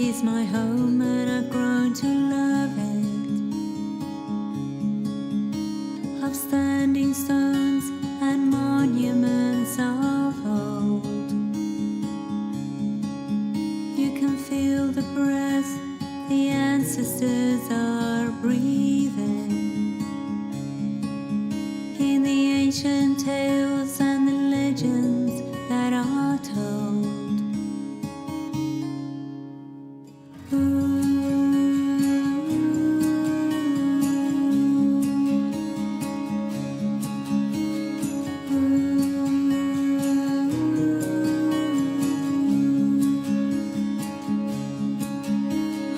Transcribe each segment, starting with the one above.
is my home and I've grown to love it. Of standing stones and monuments of old, you can feel the breath the ancestors are breathing in the ancient tales and the legends that are told.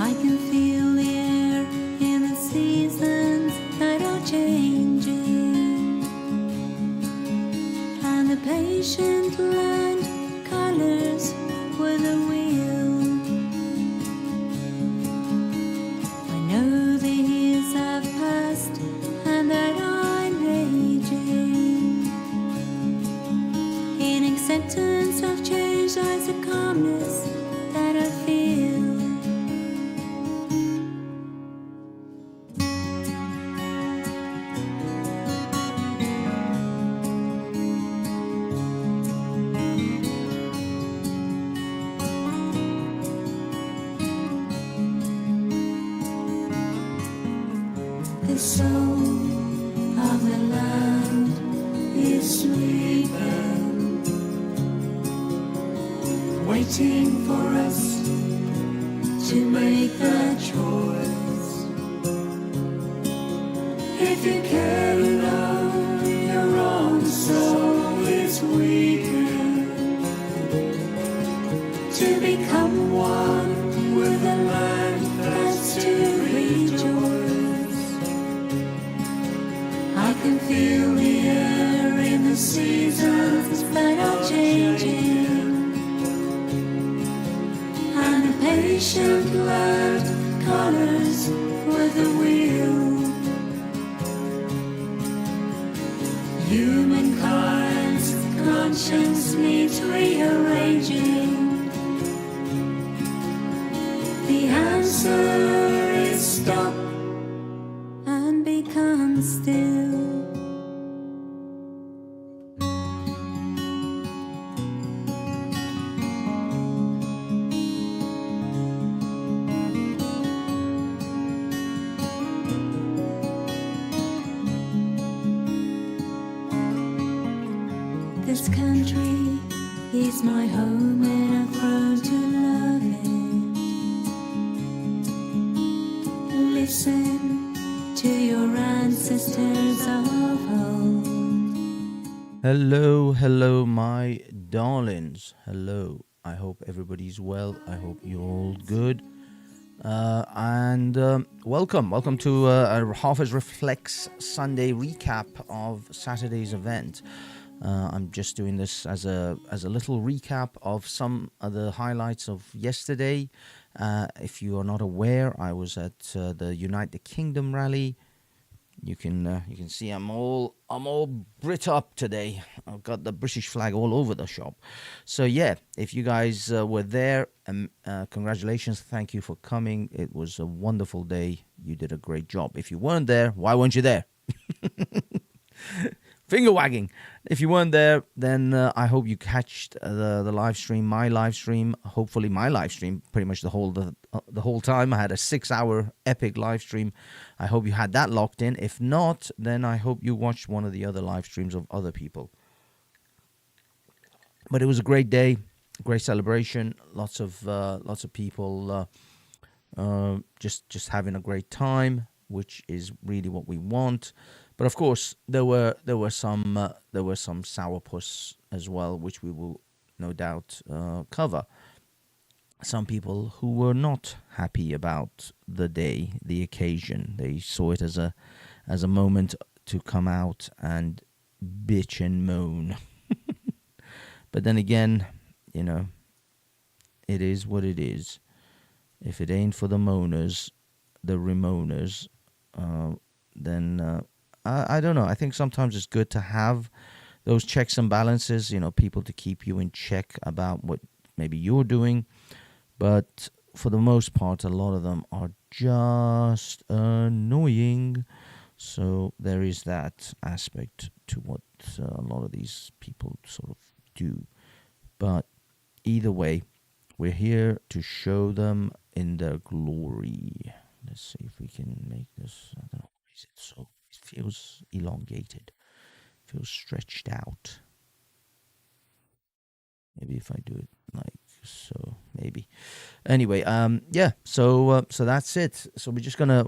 I can feel the air in the seasons that are changing, and the patient land colors with a wheel. I know the years have passed and that I'm aging. In acceptance of change lies a calmness that I feel. The soul of the land is sleeping, waiting for us to make that choice. If you care to know your own soul is weakened, to become one with the land that's to rejoice. I can feel the air in the seasons that are changing, and the patient land colors with the wheel. Humankind's conscience needs rearranging. The answer is stop and become still. This country is my home and I've grown to love it. Listen to your ancestors of old. Hello, my darlings. Hello. I hope everybody's well. I hope you're all good. And welcome to a Hafez Reflects Sunday recap of Saturday's event. I'm just doing this as a little recap of some of the highlights of yesterday. If you are not aware, I was at the United Kingdom rally. You can see I'm all Brit up today. I've got the British flag all over the shop. So yeah, if you guys were there, congratulations. Thank you for coming. It was a wonderful day. You did a great job. If you weren't there, why weren't you there? Finger wagging. If you weren't there, then I hope you catched the live stream, my live stream. Hopefully, my live stream pretty much the whole time. I had a 6-hour epic live stream. I hope you had that locked in. If not, then I hope you watched one of the other live streams of other people. But it was a great day, great celebration. Lots of people just having a great time, which is really what we want. But of course, there were some sourpuss as well, which we will no doubt cover. Some people who were not happy about the day, the occasion. They saw it as a moment to come out and bitch and moan. But then again, it is what it is. If it ain't for the moaners, the Ramoners, then I don't know. I think sometimes it's good to have those checks and balances, people to keep you in check about what maybe you're doing. But for the most part, a lot of them are just annoying. So there is that aspect to what a lot of these people sort of do. But either way, we're here to show them in their glory. Let's see if we can make this. I don't know. Is it so? It feels elongated. Feels stretched out. Maybe if I do it like so, maybe. Anyway, yeah. So that's it. So we're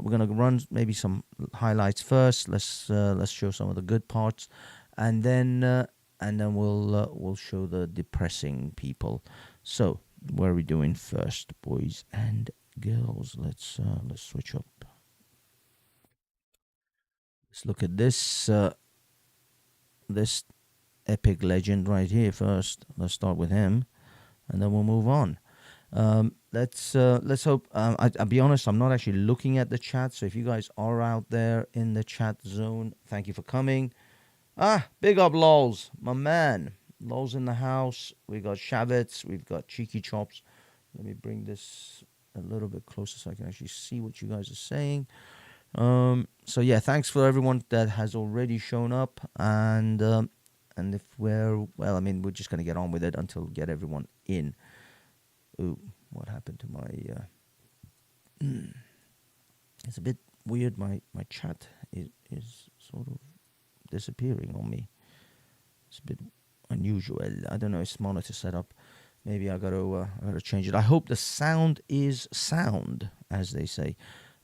gonna run maybe some highlights first. Let's show some of the good parts, and then we'll show the depressing people. So what are we doing first, boys and girls? Let's switch up. Let's look at this epic legend right here first. Let's start with him, and then we'll move on. Let's hope. I'll be honest. I'm not actually looking at the chat. So if you guys are out there in the chat zone, thank you for coming. Big up Lols, my man. Lols in the house. We got Shavets. We've got Cheeky Chops. Let me bring this a little bit closer so I can actually see what you guys are saying. So yeah, thanks for everyone that has already shown up, and if I mean, we're just gonna get on with it until we get everyone in. Ooh, what happened to my? It's a bit weird. My chat is sort of disappearing on me. It's a bit unusual. I don't know. It's monitor setup. Maybe I gotta change it. I hope the sound is sound, as they say.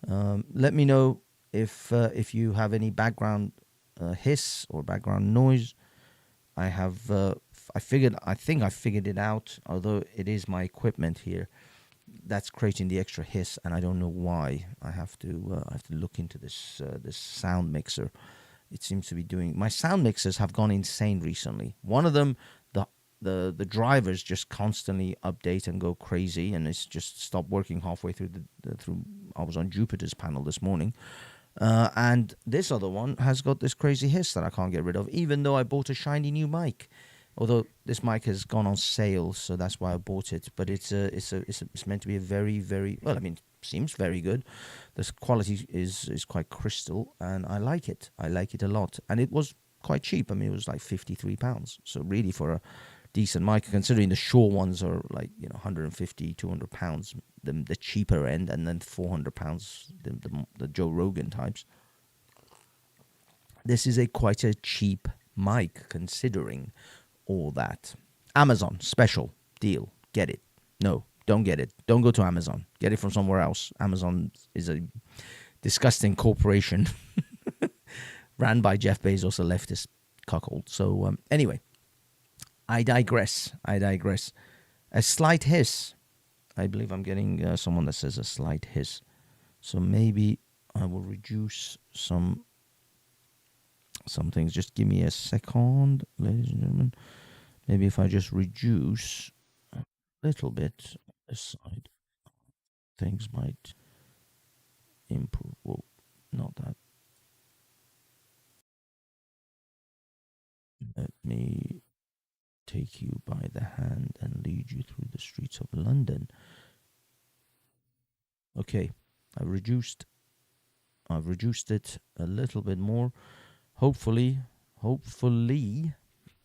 Let me know if you have any background hiss or background noise. I think I figured it out. Although it is my equipment here that's creating the extra hiss, and I don't know why. I have to look into this sound mixer. It seems to be doing. My sound mixers have gone insane recently. One of them, the drivers just constantly update and go crazy, and it's just stopped working halfway through through. I was on Jupiter's panel this morning, and this other one has got this crazy hiss that I can't get rid of, even though I bought a shiny new mic. Although this mic has gone on sale, so that's why I bought it. But it's meant to be a very, very well. I mean, seems very good. The quality is quite crystal, and I like it. I like it a lot, and it was quite cheap. I mean, it was like £53. So really, for a decent mic, considering the Shure ones are like, you know, £150, £200, the cheaper end, and then £400 the Joe Rogan types. This is quite a cheap mic considering all that. Amazon special deal. Get it? No, don't get it. Don't go to Amazon. Get it from somewhere else. Amazon is a disgusting corporation ran by Jeff Bezos, a leftist cuckold. So anyway, I digress. A slight hiss. I believe I'm getting someone that says a slight hiss. So maybe I will reduce some things. Just give me a second, ladies and gentlemen. Maybe if I just reduce a little bit on this side, things might improve. Well, not that. Let me take you by the hand and lead you through the streets of London. Okay, I've reduced it a little bit more. Hopefully,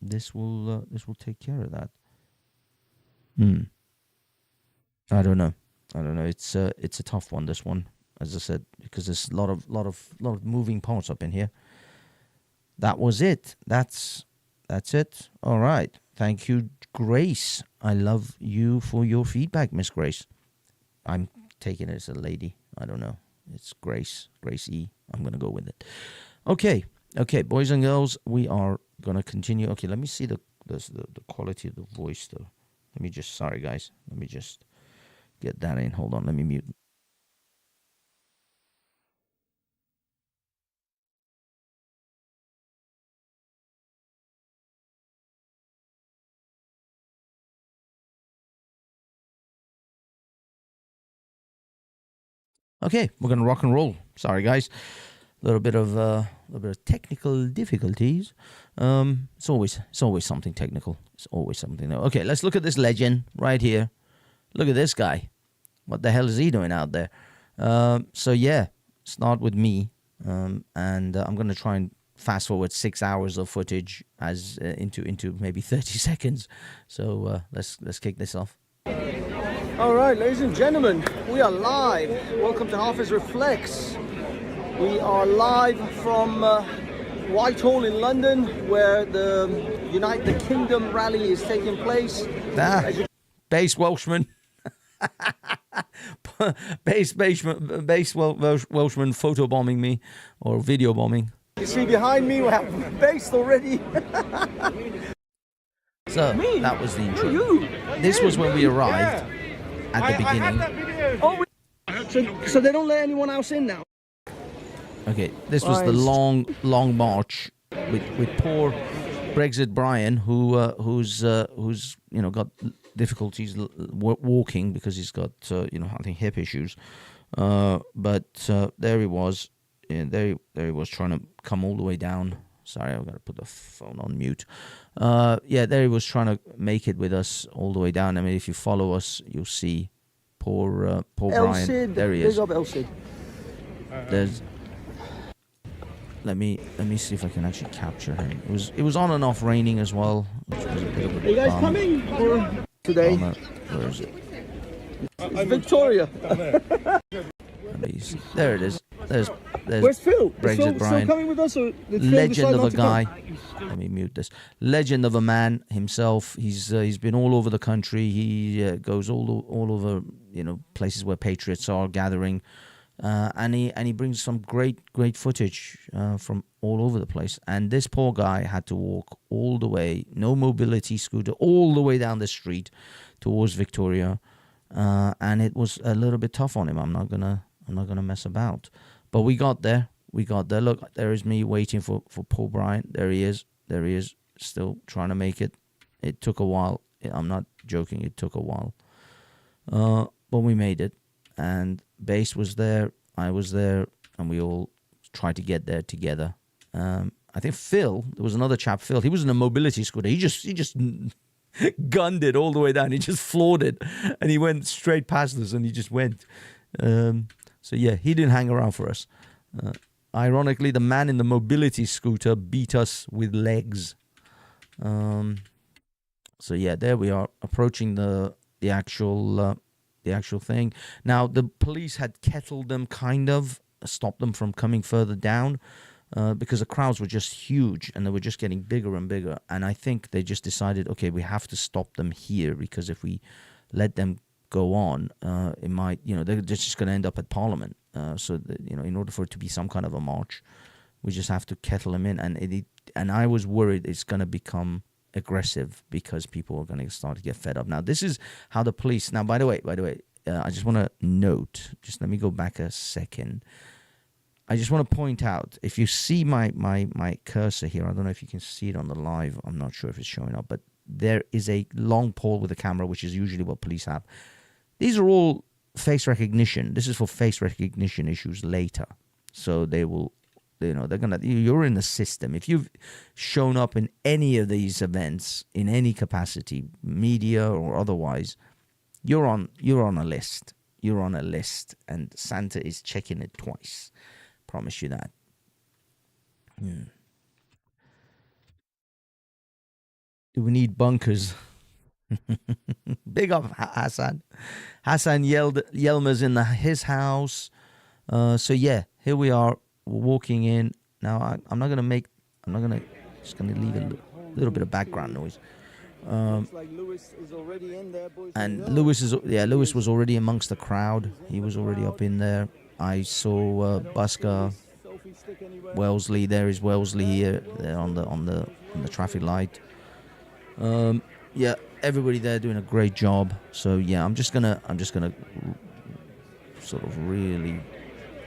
this will take care of that. I don't know. It's a tough one. This one, as I said, because there's a lot of moving parts up in here. That was it. That's it. All right. Thank you, Grace. I love you for your feedback, Miss Grace. I'm taking it as a lady. I don't know. It's Grace E. I'm gonna go with it. Okay, boys and girls, we are gonna continue. Okay, let me see the quality of the voice though. Sorry guys. Let me just get that in. Hold on. Let me mute. Okay, we're gonna rock and roll. Sorry guys. A little bit of technical difficulties. It's always something technical. It's always something. Okay, let's look at this legend right here. Look at this guy. what the hell is he doing out there? So yeah, start with me, and I'm gonna try and fast forward 6 hours of footage as into maybe 30 seconds. So let's kick this off. All right, ladies and gentlemen, we are live. Welcome to Hafez Reflects. We are live from Whitehall in London, where the United Kingdom rally is taking place. Base Welshman. base Welshman photobombing me or video bombing. You see behind me, we have based already. So that was the intro. This was when we arrived at the beginning. Oh, so they don't let anyone else in now? Okay, this was the long march with poor Brexit Brian, who's got difficulties walking because he's got I think hip issues. But there he was, there he was trying to come all the way down. Sorry, I've got to put the phone on mute. There he was trying to make it with us all the way down. I mean, if you follow us, you'll see poor Brian. Sid. There he is. Big up El Sid. There's. Let me see if I can actually capture him. It was on and off raining as well, which was a bit of a Are you guys bum. coming today? Where is it? It's Victoria. There it is. There's Where's Phil? Brexit Is Phil Brian. still coming with us, or did Phil Legend decide of not a to guy. come? Let me mute this. Legend of a man himself. He's been all over the country. He goes all over places where patriots are gathering, and he brings some great footage from all over the place. And this poor guy had to walk all the way, no mobility scooter, all the way down the street towards Victoria, and it was a little bit tough on him. I'm not gonna mess about. But we got there. Look, there is me waiting for Paul Bryant. There he is, still trying to make it. It took a while. I'm not joking. It took a while. But we made it. And Base was there. I was there. And we all tried to get there together. I think Phil, there was another chap, Phil. He was in a mobility scooter. He just gunned it all the way down. He just floored it. And he went straight past us and he just went. So yeah, he didn't hang around for us. Ironically, the man in the mobility scooter beat us with legs. So yeah, there we are approaching the actual thing. Now the police had kettled them, kind of stopped them from coming further down, because the crowds were just huge and they were just getting bigger and bigger. And I think they just decided, okay, we have to stop them here, because if we let them go on, it might, they're just going to end up at Parliament. So that, in order for it to be some kind of a march, we just have to kettle them in. And I was worried it's going to become aggressive because people are going to start to get fed up. Now, this is how the police. Now, by the way, I just want to note. Just let me go back a second. I just want to point out, if you see my cursor here, I don't know if you can see it on the live. I'm not sure if it's showing up, but there is a long pole with a camera, which is usually what police have. These are all face recognition. This is for face recognition issues later. So they will, you're in the system. If you've shown up in any of these events in any capacity, media or otherwise, you're on a list. You're on a list, and Santa is checking it twice. Promise you that. Do we need bunkers? Big up Hassan. Hassan Yelmer's in his house. So yeah, here we are. We're walking in. Now I'm not gonna just gonna leave a little bit of background noise. Like Lewis is already in there, boys. And Lewis was already amongst the crowd. He was already up in there. I saw Busker, Wellesley. There is Wellesley here, there on the traffic light. Yeah, everybody there doing a great job. So yeah, I'm just gonna sort of really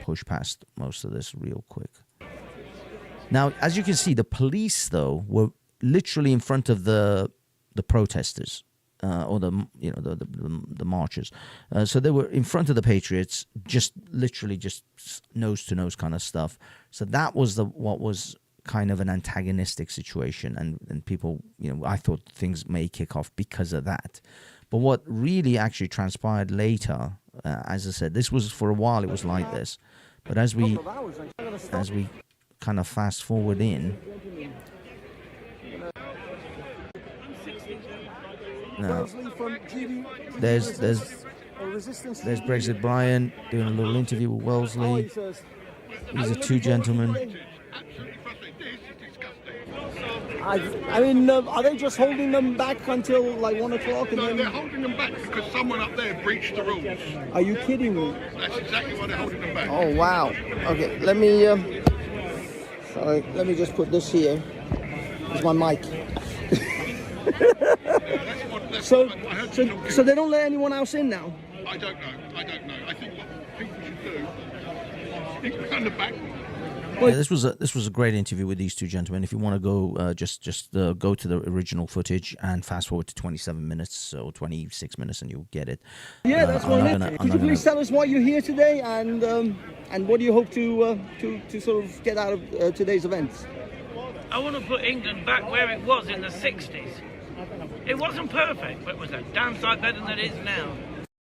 push past most of this real quick. Now, as you can see, the police though were literally in front of the protesters, or the marchers. So they were in front of the patriots, just literally just nose to nose kind of stuff. So that was what was kind of an antagonistic situation, and people, I thought things may kick off because of that. But what really actually transpired later, as I said, this was for a while it was like this, but as we kind of fast forward in, now there's Brexit Brian doing a little interview with Wellesley. These are two gentlemen. I mean, are they just holding them back until like 1 o'clock? No, they're holding them back because someone up there breached the rules. Are you kidding me? That's exactly why they're holding them back. Oh wow. Okay, let me. Sorry, let me just put this here. It's my mic. So they don't let anyone else in now? I don't know. I think what people should do is turn the back. Yeah, this was a great interview with these two gentlemen. If you want to go, just go to the original footage and fast forward to 27 minutes or 26 minutes, and you'll get it. Yeah, that's what I meant. Could you please tell us why you're here today, and what do you hope to sort of get out of today's events? I want to put England back where it was in the 60s. It wasn't perfect, but it was a damn sight better than it is now.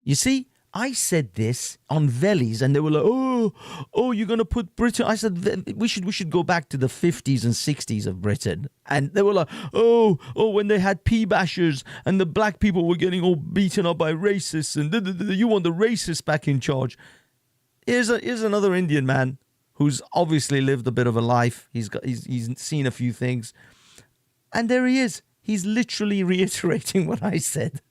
You see, I said this on Vellies, and they were like, "Oh, you're gonna put Britain." I said we should go back to the 50s and 60s of Britain, and they were like, "Oh, when they had pea bashers and the black people were getting all beaten up by racists, and you want the racists back in charge." Here's another Indian man who's obviously lived a bit of a life. He's seen a few things, and there he is. He's literally reiterating what I said.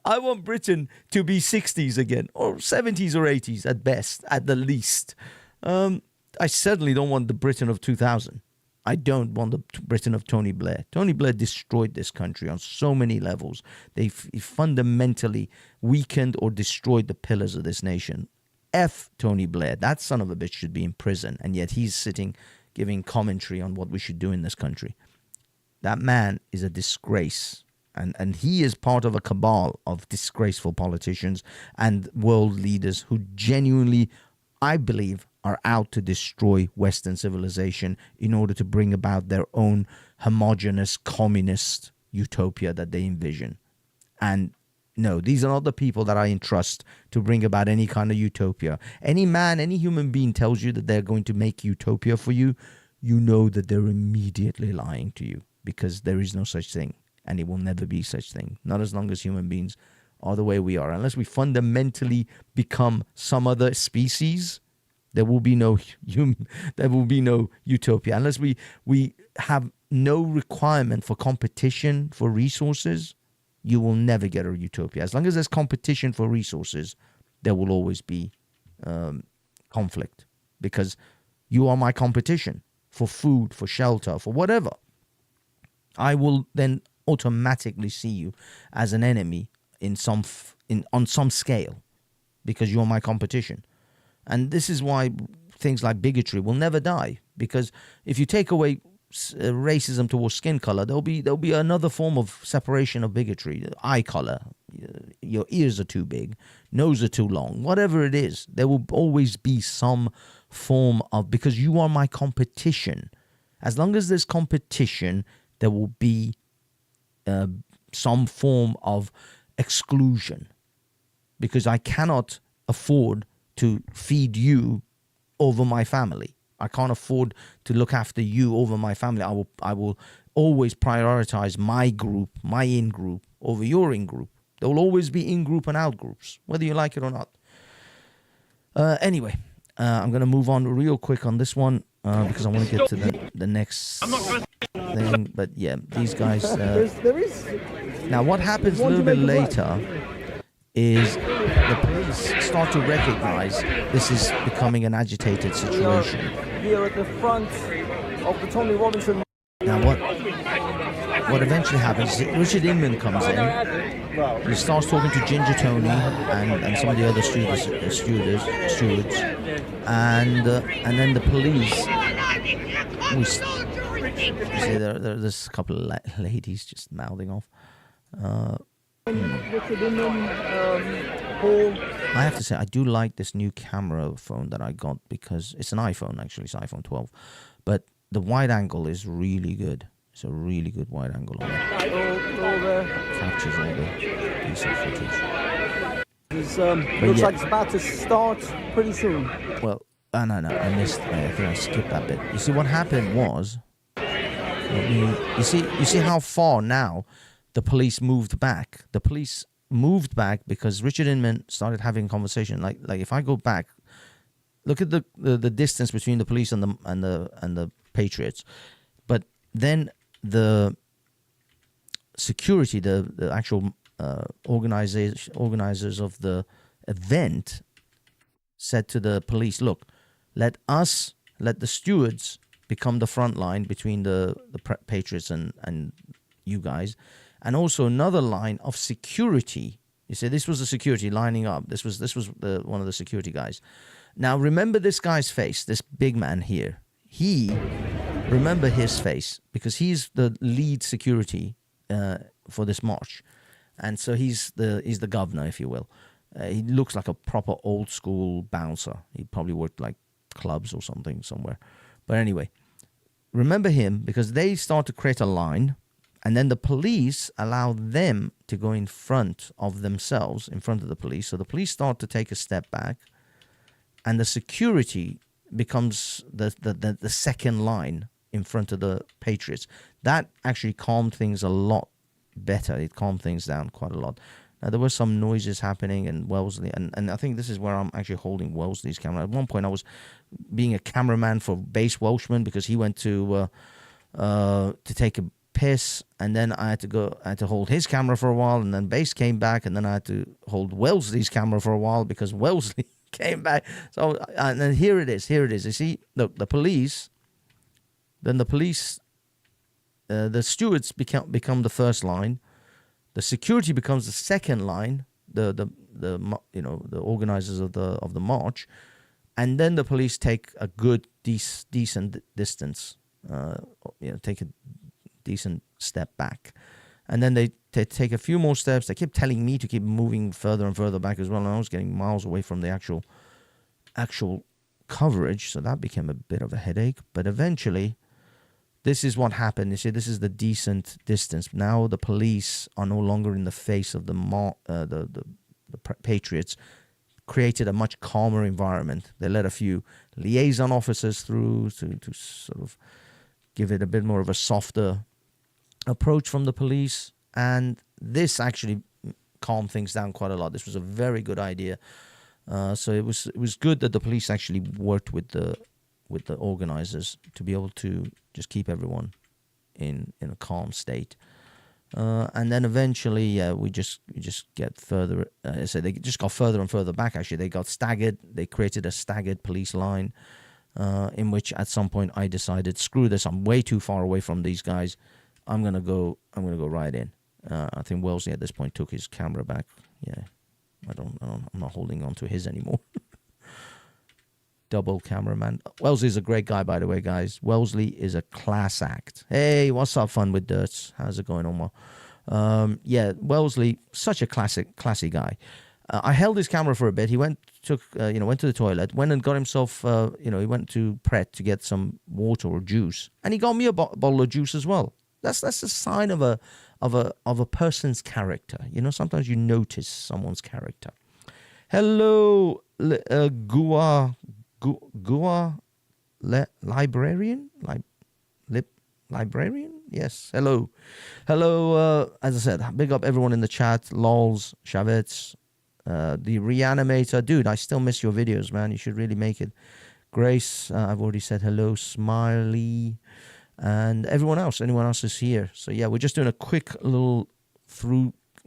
I want Britain to be 60s again, or 70s or 80s at best, at the least. I certainly don't want the Britain of 2000. I don't want the Britain of Tony Blair. Tony Blair destroyed this country on so many levels. They fundamentally weakened or destroyed the pillars of this nation. F Tony Blair. That son of a bitch should be in prison, and yet he's sitting giving commentary on what we should do in this country. That man is a disgrace. And he is part of a cabal of disgraceful politicians and world leaders who genuinely, I believe, are out to destroy Western civilization in order to bring about their own homogenous communist utopia that they envision. And no, these are not the people that I entrust to bring about any kind of utopia. Any man, any human being tells you that they're going to make utopia for you, you know that they're immediately lying to you, because there is no such thing. And it will never be such thing. Not as long as human beings are the way we are. Unless we fundamentally become some other species, there will be no utopia. Unless we have no requirement for competition for resources, you will never get a utopia. As long as there's competition for resources, there will always be conflict, because you are my competition for food, for shelter, for whatever. I will then automatically see you as an enemy on some scale, because you're my competition. And this is why things like bigotry will never die, because if you take away racism towards skin color, there'll be another form of separation of bigotry. Eye color, your ears are too big, nose are too long, whatever it is, there will always be some form of, because you are my competition. As long as there's competition, there will be some form of exclusion, because I cannot afford to feed you over my family. I can't afford to look after you over my family. I will always prioritize my group, my in-group, over your in-group. There will always be in-group and out-groups, whether you like it or not. Anyway, I'm going to move on real quick on this one, because I want to get to the next thing. But yeah, these guys... Now, what happens a little bit later is the police start to recognize this is becoming an agitated situation. Here at the front of the Tony Robinson. Now, what eventually happens is Richard Inman comes in. He starts talking to Ginger Tony and some of the other stewards, and then the police. You see, there's a couple of ladies just mouthing off. Richard Inman, Paul. I have to say, I do like this new camera phone that I got, because it's an iPhone, actually. It's iPhone 12. But the wide angle is really good. It's a really good wide angle on it. All there. Captures all the decent footage. Looks yeah. like it's about to start pretty soon. Well, no, I missed. I think I skipped that bit. You see, what happened was, you see how far now the police moved back. The police moved back because Richard Inman started having a conversation. Like if I go back, look at the distance between the police and the Patriots, but then the security, the actual organizers of the event said to the police, look, let the stewards become the front line between the Patriots and you guys, and also another line of security. You see, this was the security lining up. This was one of the security guys. Now remember this guy's face, this big man here. Remember his face because he's the lead security for this march, and so he's the governor, if you will. He looks like a proper old school bouncer. He probably worked like clubs or something somewhere. But anyway, remember him because they start to create a line, and then the police allow them to go in front of themselves, in front of the police. So the police start to take a step back, and the security becomes the second line in front of the Patriots. That actually calmed things a lot better. It calmed things down quite a lot. Now, there were some noises happening, and Wellesley, and I think this is where I'm actually holding Wellesley's camera. At one point, I was being a cameraman for Base Welshman because he went to take a piss, and then I had to hold his camera for a while, and then Base came back, and then I had to hold Wellesley's camera for a while because Wellesley came back. So, and then here it is. You see, look, the police. Then the stewards become the first line. The security becomes the second line. The organizers of the march, and then the police take a good decent distance. Take a decent step back, and then they take a few more steps. They kept telling me to keep moving further and further back as well, and I was getting miles away from the actual coverage, so that became a bit of a headache. But eventually, this is what happened. You see, this is the decent distance. Now the police are no longer in the face of the Patriots. Created a much calmer environment. They let a few liaison officers through to sort of give it a bit more of a softer approach from the police, and this actually calmed things down quite a lot. This was a very good idea. So it was good that the police actually worked with the organizers to be able to just keep everyone in a calm state. And then eventually, we just get further. So they just got further and further back. Actually, they got staggered. They created a staggered police line, in which at some point I decided, screw this. I'm way too far away from these guys. I'm gonna go right in. I think Wellesley at this point took his camera back. Yeah, I'm not holding on to his anymore. Double cameraman. Wellesley's a great guy, by the way, guys. Wellesley is a class act. Hey, what's up, Fun with Dirts? How's it going, Omar? Wellesley, such a classy guy. I held his camera for a bit. He went to the toilet, went and got himself, he went to Pret to get some water or juice, and he got me a bottle of juice as well. That's a sign of a person's character. You know, sometimes you notice someone's character. Hello, librarian? Librarian? Yes. Hello. As I said, big up everyone in the chat. Lols, Shavets, the Reanimator. Dude, I still miss your videos, man. You should really make it. Grace, I've already said hello. Smiley, and anyone else is here. So yeah, we're just doing a quick little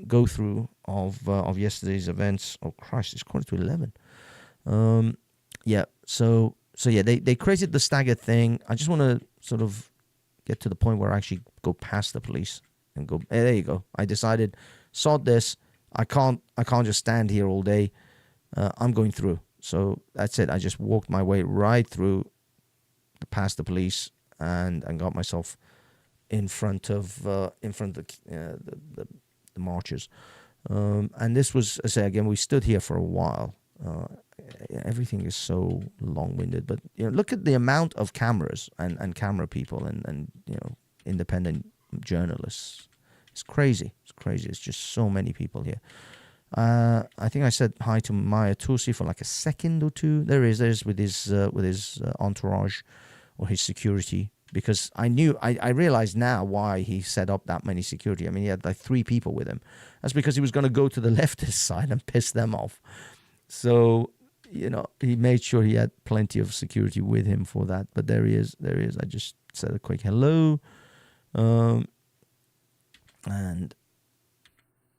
go through of yesterday's events. Oh Christ, it's 11:15. So yeah, they created the staggered thing. I just want to sort of get to the point where I actually go past the police and go, hey, there you go. I decided, sod this. I can't just stand here all day. I'm going through. So that's it. I just walked my way right through, past the police, and got myself in front of the marchers. And this was, I say again, we stood here for a while. Everything is so long-winded, but look at the amount of cameras and camera people and independent journalists. It's crazy. It's crazy. It's just so many people here. I think I said hi to Maya Tusi for like a second or two. There's with his entourage or his security, because I realized now why he set up that many security. I mean, he had like 3 people with him. That's because he was going to go to the leftist side and piss them off. So, he made sure he had plenty of security with him for that. But there he is. I just said a quick hello. And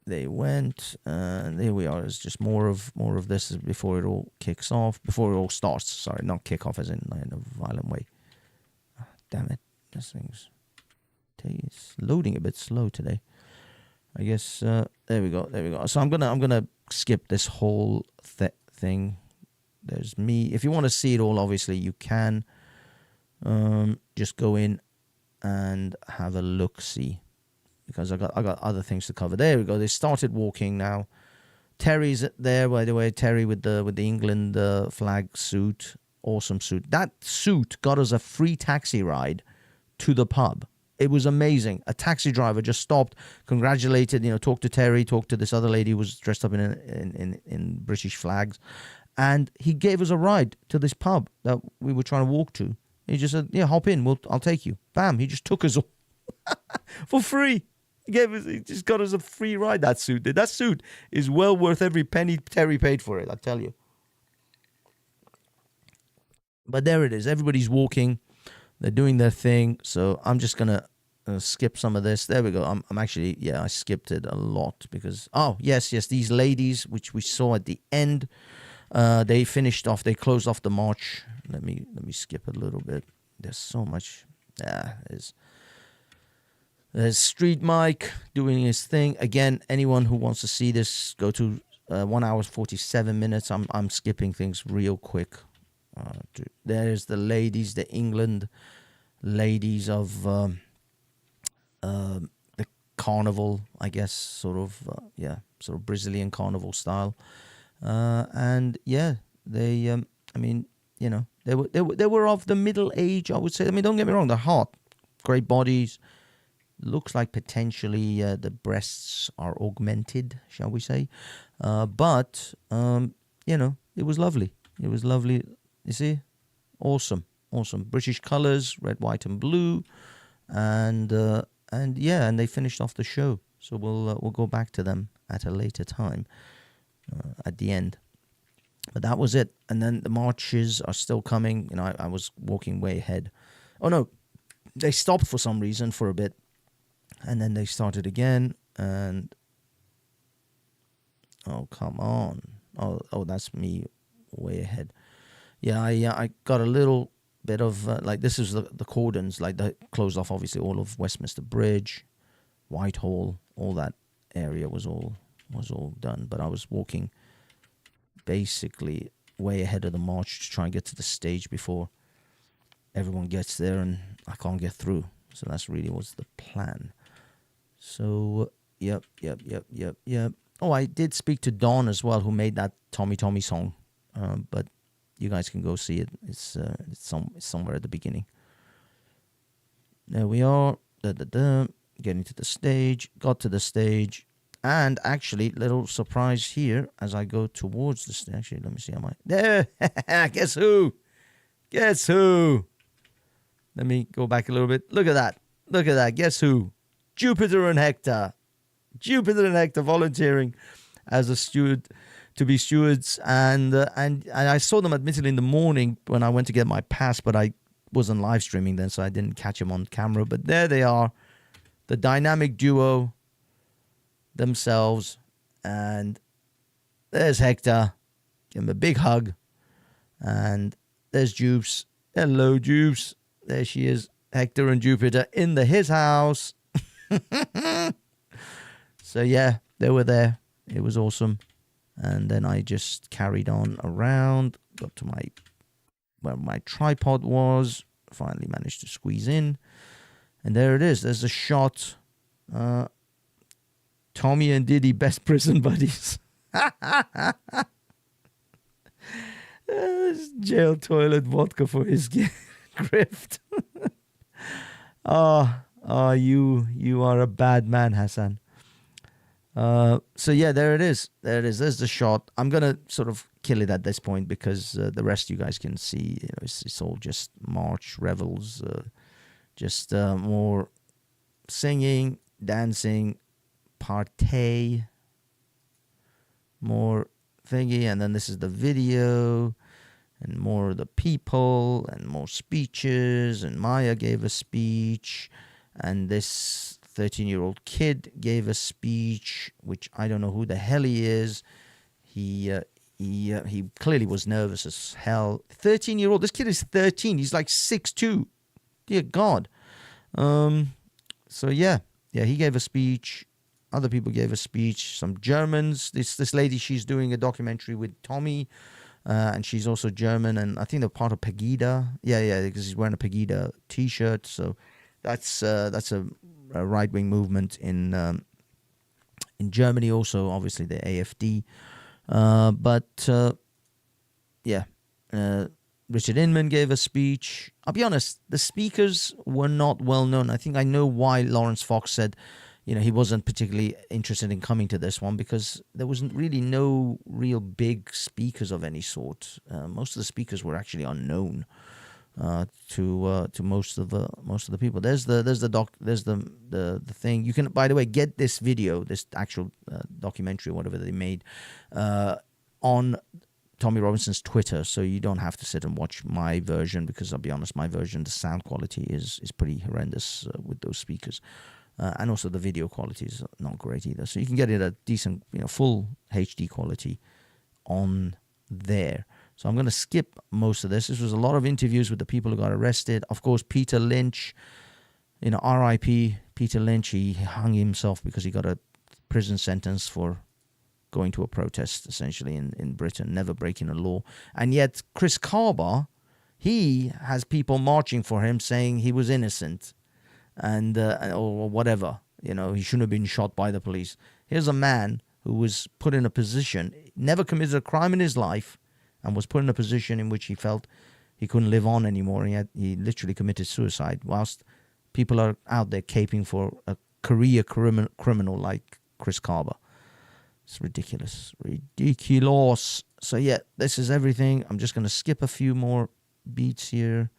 they went, and there we are. It's just more of this before it all kicks off, before it all starts. Sorry, not kick off as in a violent way. Oh, damn it, this thing's loading a bit slow today. I guess there we go. So I'm gonna skip this whole thing. There's me. If you want to see it all, obviously you can. Just go in and have a look. See. Because I got other things to cover. There we go. They started walking now. Terry's there, by the way. Terry with the England flag suit, awesome suit. That suit got us a free taxi ride to the pub. It was amazing. A taxi driver just stopped, congratulated, talked to Terry, talked to this other lady who was dressed up in British flags, and he gave us a ride to this pub that we were trying to walk to. He just said, "Yeah, hop in. I'll take you." Bam! He just took us all for free. He just got us a free ride. That suit did. That suit is well worth every penny Terry paid for it, I tell you. But there it is. Everybody's walking. They're doing their thing. So I'm just gonna skip some of this. There we go. I'm actually, I skipped it a lot because yes, these ladies which we saw at the end, they finished off. They closed off the march. Let me skip a little bit. There's so much. There's Street Mike doing his thing. Again, anyone who wants to see this, go to 1 hour 47 minutes. I'm skipping things real quick. There's the ladies, the England ladies of the carnival, I guess, sort of Brazilian carnival style. And yeah, they, they were of the middle age, I would say. I mean, don't get me wrong, they're hot, great bodies. Looks like potentially the breasts are augmented, shall we say. But it was lovely. It was lovely. You see? Awesome. British colours, red, white and blue. And they finished off the show. So we'll go back to them at a later time at the end. But that was it. And then the marches are still coming. I was walking way ahead. Oh, no. They stopped for some reason for a bit. And then they started again, and come on. Oh, that's me way ahead. Yeah, I got a little bit of, this is the cordons, they closed off, obviously, all of Westminster Bridge, Whitehall, all that area was all done. But I was walking basically way ahead of the march to try and get to the stage before everyone gets there, and I can't get through. So that's really was the plan. So, yep. Oh, I did speak to Dawn as well, who made that Tommy song. But you guys can go see it. It's somewhere at the beginning. There we are. Getting to the stage. Got to the stage. And actually, little surprise here as I go towards the stage. Actually, let me see. Am I there? Guess who? Let me go back a little bit. Look at that. Guess who? Jupiter and Hector volunteering as a steward to be stewards, and I saw them admittedly in the morning when I went to get my pass, but I wasn't live streaming then, so I didn't catch them on camera. But there they are, the dynamic duo themselves, and there's Hector. Give him a big hug, and there's Jupes. Hello, Jupes. There she is, Hector and Jupiter in his house. So yeah, they were there. It was awesome. And then I just carried on around, got to where my tripod was, finally managed to squeeze in. And there it is. There's a shot. Tommy and Diddy, best prison buddies. Jail toilet vodka for his grift. You are a bad man, Hassan. So yeah, there it is. There it is. There's the shot. I'm gonna sort of kill it at this point because the rest you guys can see. You know, it's all just march revels, just more singing, dancing, partay, more thingy, and then this is the video, and more of the people, and more speeches, and Maya gave a speech, and this 13-year-old kid gave a speech, which I don't know who the hell he is. He clearly was nervous as hell. 13-year-old. This kid is 13. He's like 6'2". Dear God. So yeah, he gave a speech. Other people gave a speech. Some Germans. This lady, she's doing a documentary with Tommy, and she's also German, and I think they're part of Pegida. Yeah, because he's wearing a Pegida T-shirt. So that's a right-wing movement in Germany. Also, obviously the AfD. Richard Inman gave a speech. I'll be honest, the speakers were not well known. I think I know why Lawrence Fox said, he wasn't particularly interested in coming to this one, because there wasn't really no real big speakers of any sort. Most of the speakers were actually unknown to most of the people. There's the thing. You can, by the way, get this video, this actual documentary, whatever they made, on Tommy Robinson's Twitter, so you don't have to sit and watch my version, because I'll be honest, my version, the sound quality is pretty horrendous with those speakers, and also the video quality is not great either. So you can get it at decent, full HD quality on there. So I'm going to skip most of this. This was a lot of interviews with the people who got arrested. Of course, Peter Lynch, R.I.P. Peter Lynch, he hung himself because he got a prison sentence for going to a protest, essentially, in Britain, never breaking a law. And yet Chris Carber, he has people marching for him saying he was innocent and or whatever. He shouldn't have been shot by the police. Here's a man who was put in a position, never committed a crime in his life, and was put in a position in which he felt he couldn't live on anymore. He literally committed suicide, whilst people are out there caping for a career criminal like Chris Carber. It's ridiculous. Ridiculous. So yeah, this is everything. I'm just going to skip a few more beats here.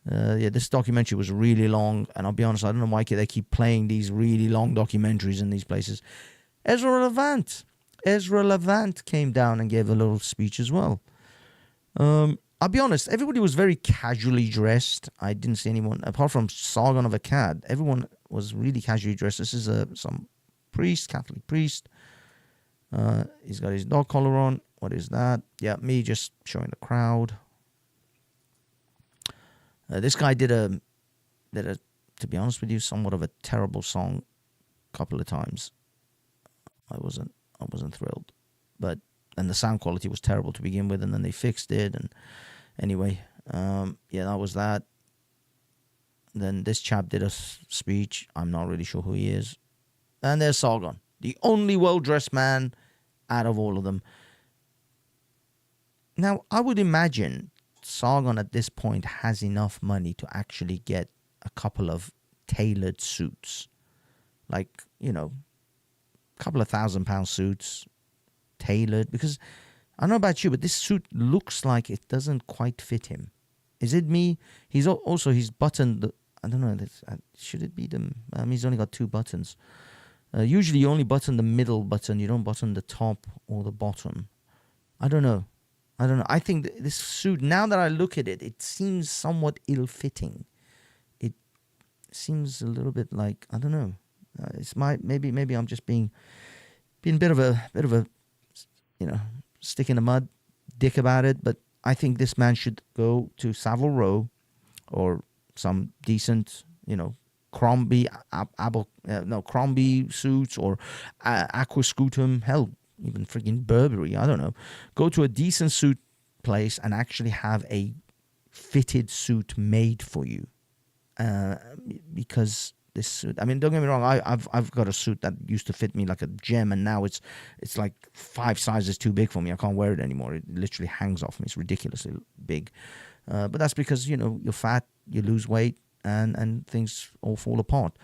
This documentary was really long, and I'll be honest, I don't know why they keep playing these really long documentaries in these places. Ezra Levant came down and gave a little speech as well. I'll be honest, everybody was very casually dressed. I didn't see anyone, apart from Sargon of Akkad, everyone was really casually dressed. This is some priest, Catholic priest. He's got his dog collar on. What is that? Yeah, me just showing the crowd. This guy did a, to be honest with you, somewhat of a terrible song a couple of times. I wasn't thrilled, and the sound quality was terrible to begin with, and then they fixed it. And anyway, that was that. Then this chap did a speech. I'm not really sure who he is. And there's Sargon, the only well-dressed man out of all of them. Now, I would imagine Sargon at this point has enough money to actually get a couple of tailored suits, like, couple of £1,000 suits tailored, because I don't know about you, but this suit looks like it doesn't quite fit him. Is it me? He's buttoned I don't know, should it be them? He's only got 2 buttons. Usually you only button the middle button, you don't button the top or the bottom. I don't know. I think this suit, now that I look at it, it seems somewhat ill-fitting. It seems a little bit like, I don't know. It's maybe I'm just being a bit of a stick in the mud dick about it. But I think this man should go to Savile Row or some decent, Crombie suits or Aquascutum, hell, even freaking Burberry. I don't know. Go to a decent suit place and actually have a fitted suit made for you, because this suit, I mean, don't get me wrong, I've got a suit that used to fit me like a gem, and now it's like 5 sizes too big for me. I can't wear it anymore. It literally hangs off me. It's ridiculously big. But that's because, you're fat, you lose weight, and things all fall apart.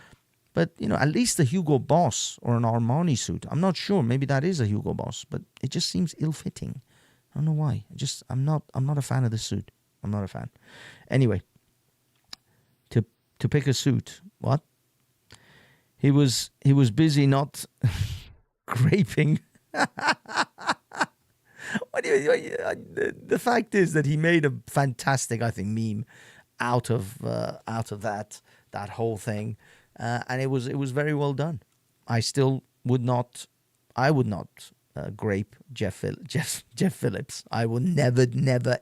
But, at least a Hugo Boss or an Armani suit. I'm not sure. Maybe that is a Hugo Boss, but it just seems ill-fitting. I don't know why. I'm not a fan of the suit. I'm not a fan. Anyway, to pick a suit, what? He was busy not graping. The fact is that he made a fantastic, I think, meme out of that whole thing, and it was very well done. I would not grape Jeff Phillips. I will never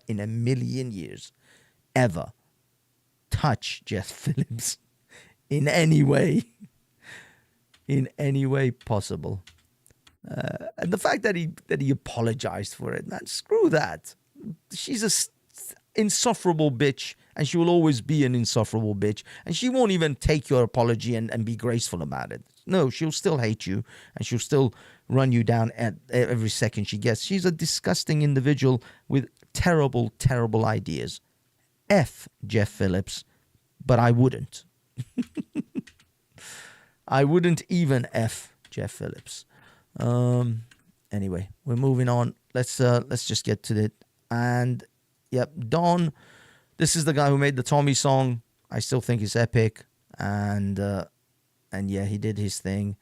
in a million years ever touch Jeff Phillips in any way possible. And the fact that he apologized for it, man, screw that. She's a insufferable bitch, and she will always be an insufferable bitch, and she won't even take your apology and be graceful about it. No, she'll still hate you, and she'll still run you down at every second she gets. She's a disgusting individual with terrible, terrible ideas. F Jeff Phillips, but I wouldn't. I wouldn't even F Jeff Phillips. Anyway, we're moving on. Let's just get to it. And yep, Don, this is the guy who made the Tommy song. I still think it's epic. And yeah, he did his thing.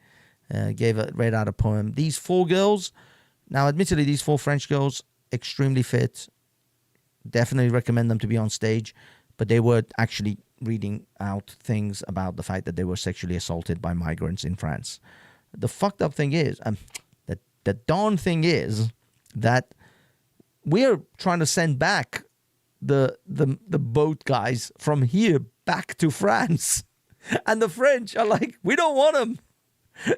Read out a poem. These 4 girls, now admittedly, these 4 French girls, extremely fit. Definitely recommend them to be on stage, but they were actually reading out things about the fact that they were sexually assaulted by migrants in France. The fucked up thing is, the darn thing is that we're trying to send back the boat guys from here back to France, and the French are like, we don't want them.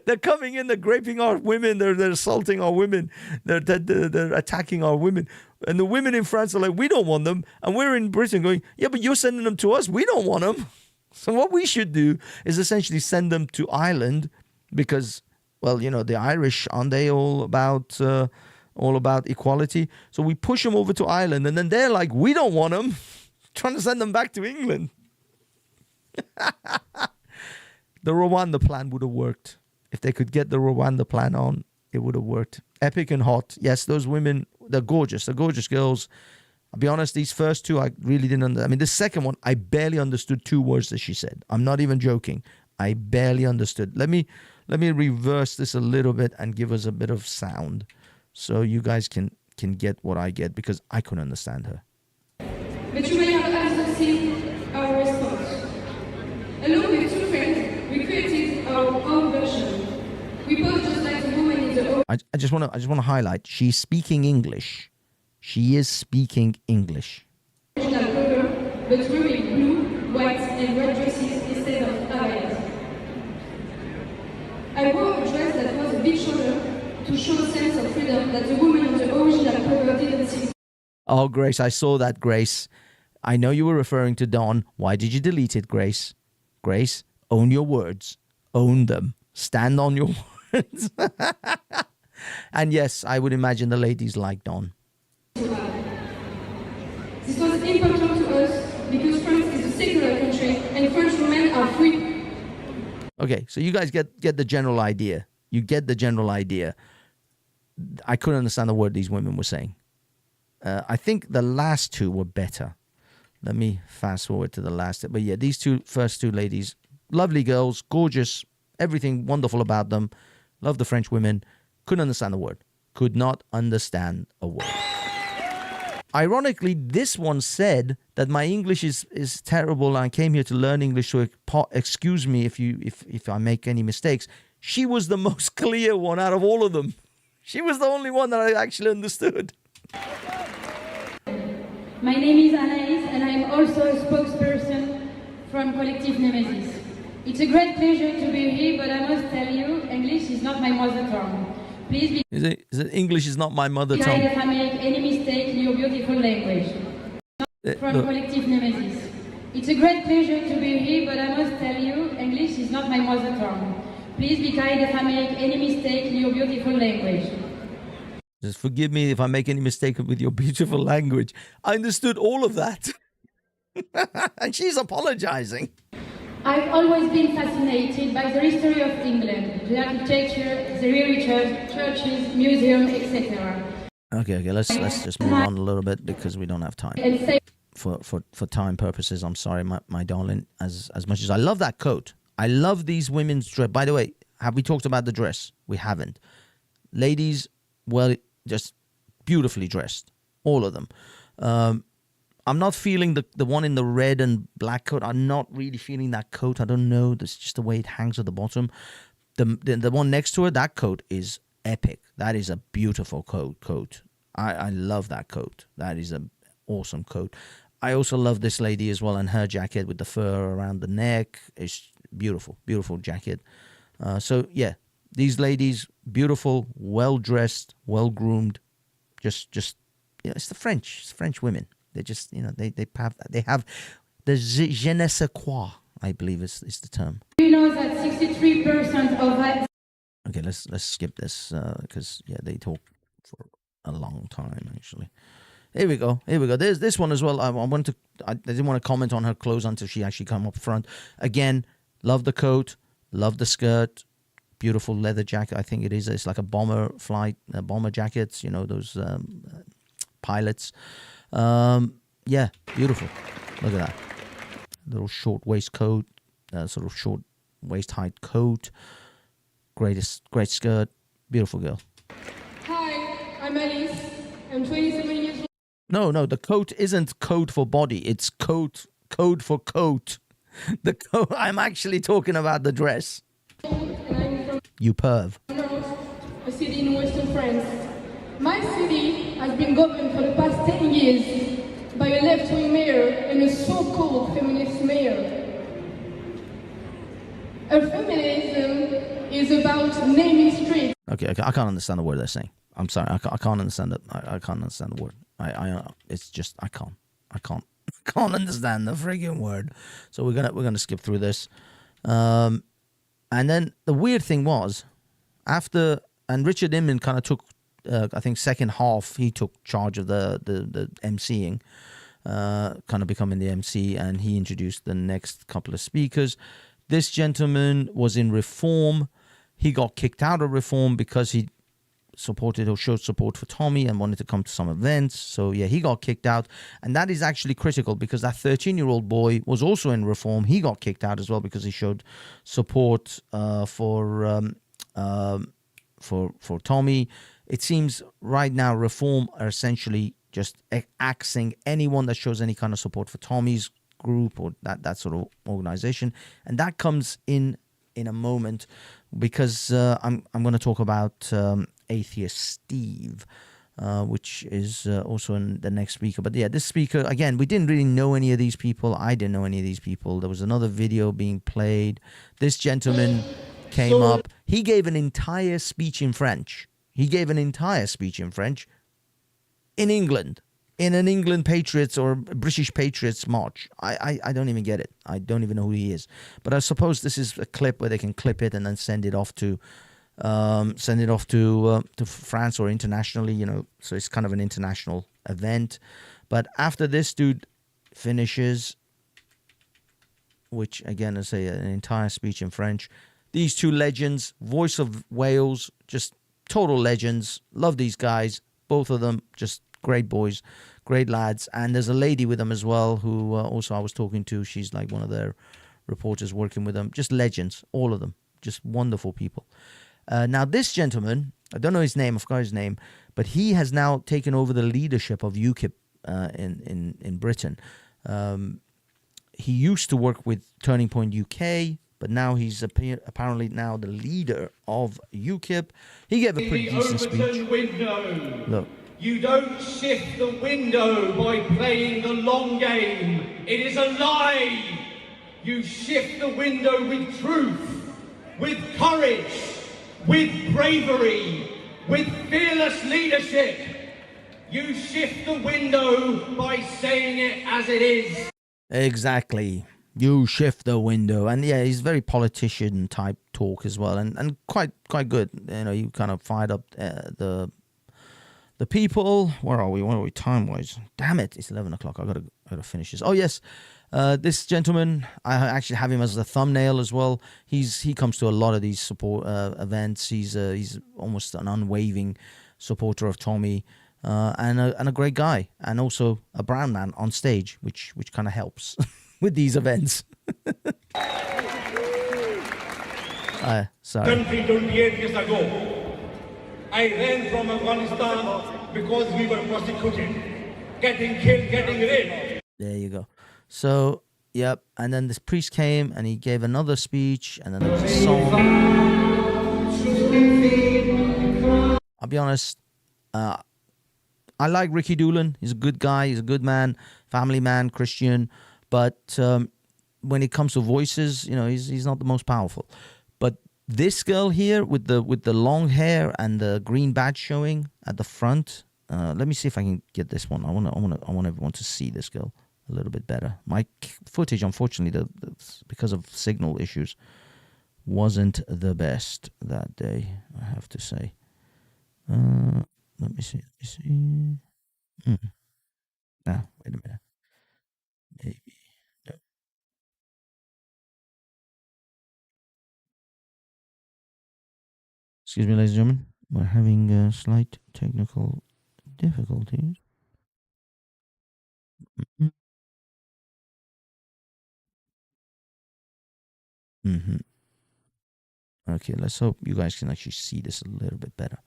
They're coming in, they're raping our women, they're assaulting our women, they're attacking our women. And the women in France are like, we don't want them. And we're in Britain going, yeah, but you're sending them to us. We don't want them. So what we should do is essentially send them to Ireland because, well, the Irish, aren't they all about equality? So we push them over to Ireland, and then they're like, we don't want them. Trying to send them back to England. The Rwanda plan would have worked. If they could get the Rwanda plan on, it would have worked. Epic and hot. Yes, those women, they're gorgeous. They're gorgeous girls. I'll be honest, these first 2, I really didn't understand. I mean, the second one, I barely understood 2 words that she said. I'm not even joking. I barely understood. Let me reverse this a little bit and give us a bit of sound so you guys can get what I get, because I couldn't understand her. But you may have also seen our response. Along with 2 friends, we created our own version. We both just like the woman in the I just want to highlight, she's speaking English. She is speaking English. original cover, but wearing blue, white, and red dresses instead of abayas. I wore a dress that was a big shoulder to show a sense of freedom that the woman on the original cover didn't see. Oh, Grace, I saw that, Grace. I know you were referring to Dawn. Why did you delete it, Grace? Grace, own your words. Own them. Stand on your words. And yes, I would imagine the ladies like Dawn. This was important to us because France is a secular country and French women are free. Okay, so you guys get the general idea. You get the general idea. I couldn't understand the word these women were saying. I think the last 2 were better. Let me fast forward to the last. But yeah, these first two ladies, lovely girls, gorgeous, everything wonderful about them. Love the French women. Couldn't understand a word. Could not understand a word. Ironically, this one said that my English is terrible and I came here to learn English, so excuse me if I make any mistakes. She was the most clear one out of all of them. She was the only one that I actually understood. My name is Anaïs and I am also a spokesperson from Collective Nemesis. It's a great pleasure to be here, but I must tell you, English is not my mother tongue. Please be Is it English is not my mother kind tongue? if I make any mistake in your beautiful language. From Look, Collective Nemesis. It's a great pleasure to be here, but I must tell you, English is not my mother tongue. Please be kind if I make any mistake in your beautiful language. just forgive me if I make any mistake with your beautiful language. I understood all of that. And she's apologizing. I've always been fascinated by the history of England, the architecture, the heritage, churches, museums, etc. Okay, let's just move on a little bit because we don't have time. And say For time purposes, I'm sorry, my darling, as much as I love that coat. I love these women's dress. By the way, have we talked about the dress? We haven't. Ladies, well, just beautifully dressed. All of them. I'm not feeling the one in the red and black coat. I'm not really feeling that coat. I don't know. That's just the way it hangs at the bottom. The one next to it, that coat is epic. That is a beautiful coat. I love that coat. That is an awesome coat. I also love this lady as well, and her jacket with the fur around the neck. It's beautiful jacket. So yeah, these ladies, beautiful, well dressed, well groomed. Just it's the French women. They just they have the je ne sais quoi, I believe is the term. you know that 63% of Okay, let's skip this because they talk for a long time actually. Here we go. There's this one as well. I didn't want to comment on her clothes until she actually come up front. Again, love the coat, love the skirt, beautiful leather jacket. I think it is. It's like a bomber jackets. You know those pilots. Yeah, beautiful. Look at that. Little short waistcoat, sort of short waist height coat. Great skirt. Beautiful girl. Hi, I'm Alice. I'm 27 years old. No, the coat isn't code for body. It's code for coat. The coat. I'm actually talking about the dress. And I'm from You perv. Nantes, a city in western France. My city has been governed for the past 10 years by a left-wing mayor and a so-called feminist mayor. A feminism is about naming streets. Okay. I can't understand the word they're saying. I'm sorry. I can't understand it. I can't understand the word. It's just I can't understand the friggin' word. So we're gonna skip through this. And then the weird thing was, and Richard Inman kind of took, I think second half he took charge of the MCing, kind of becoming the MC, and he introduced the next couple of speakers. This gentleman was in Reform. He got kicked out of Reform because he supported or showed support for Tommy and wanted to come to some events. So yeah, he got kicked out, and that is actually critical because that 13-year-old boy was also in Reform. He got kicked out as well because he showed support for Tommy. It seems right now Reform are essentially just axing anyone that shows any kind of support for Tommy's group or that sort of organization, and that comes in a moment because I'm going to talk about Atheist Steve, which is also in the next speaker. But yeah, this speaker, again, we didn't really know any of these people. I didn't know any of these people. There was another video being played. This gentleman came up. He gave an entire speech in French. In England, in an England Patriots or British Patriots march. I don't even get it. I don't even know who he is. But I suppose this is a clip where they can clip it and then send it off to France or internationally, you know. So it's kind of an international event. But after this dude finishes, which again, I say an entire speech in French, these two legends, voice of Wales, just total legends. Love these guys, both of them, just great boys, great lads. And there's a lady with them as well who also I was talking to. She's like one of their reporters working with them. Just legends, all of them, just wonderful people. Now this gentleman, I don't know his name, I forgot his name, but he has now taken over the leadership of UKIP in Britain. He used to work with Turning Point UK, but now he's apparently now the leader of UKIP. He gave a pretty decent speech. Window. Look. You don't shift the window by playing the long game. It is a lie. You shift the window with truth, with courage, with bravery, with fearless leadership. You shift the window by saying it as it is. Exactly. You shift the window. And yeah, he's very politician type talk as well, and quite good. You know, you kind of fired up the The people, where are we? Where are we time wise? Damn it, it's 11 o'clock. I gotta finish this. Oh, yes. This gentleman, I actually have him as the thumbnail as well. He comes to a lot of these support events. He's almost an unwavering supporter of Tommy, and a great guy, and also a brown man on stage, which kind of helps with these events. Sorry. Country 28 years ago, I ran from Afghanistan because we were prosecuted, getting killed, getting raped. There you go. So, yep. And then this priest came and he gave another speech, and then there was a song. I'll be honest. I like Ricky Doolan. He's a good guy. He's a good man, family man, Christian. But when it comes to voices, he's not the most powerful. But this girl here with the long hair and the green badge showing at the front. Let me see if I can get this one. I want everyone to see this girl a little bit better. My footage, unfortunately, because of signal issues, wasn't the best that day, I have to say. Let me see. Wait a minute. Maybe. No. Excuse me, ladies and gentlemen. We're having slight technical difficulties. Okay, let's hope you guys can actually see this a little bit better.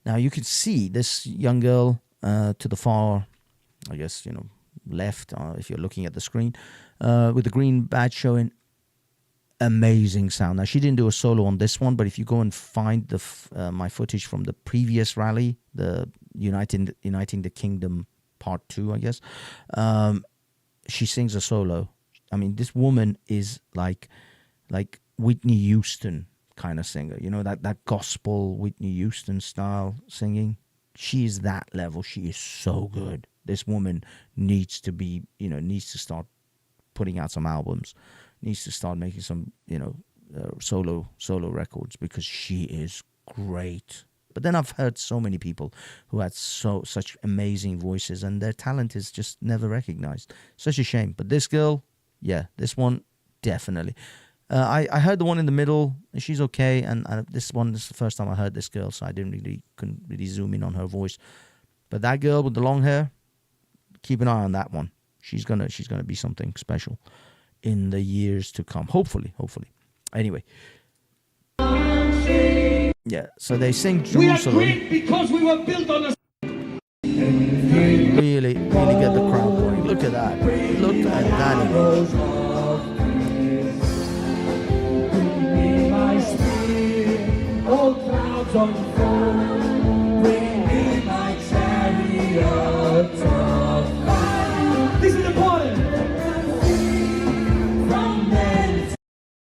Now you can see this young girl to the far, I guess, left, if you're looking at the screen, with the green badge showing. Amazing sound. Now, she didn't do a solo on this one, but if you go and find my footage from the previous rally, the Uniting the Kingdom Part 2, I guess, she sings a solo. I mean, this woman is like Whitney Houston kind of singer. That gospel Whitney Houston style singing. She is that level. She is so good. This woman needs to start putting out some albums. Needs to start making some, solo records, because she is great. But then I've heard so many people who had such amazing voices, and their talent is just never recognized. Such a shame. But this girl, yeah, this one definitely. I heard the one in the middle, and she's okay. And this is the first time I heard this girl, so I couldn't really zoom in on her voice. But that girl with the long hair, keep an eye on that one. She's gonna be something special in the years to come. Hopefully. Anyway. Yeah, so they sing Jerusalem. We are great because we were built on a... Really get the crowd going. Look at that. Look at that image. All clouds unfold, bring me my chariot of fire. This is the point.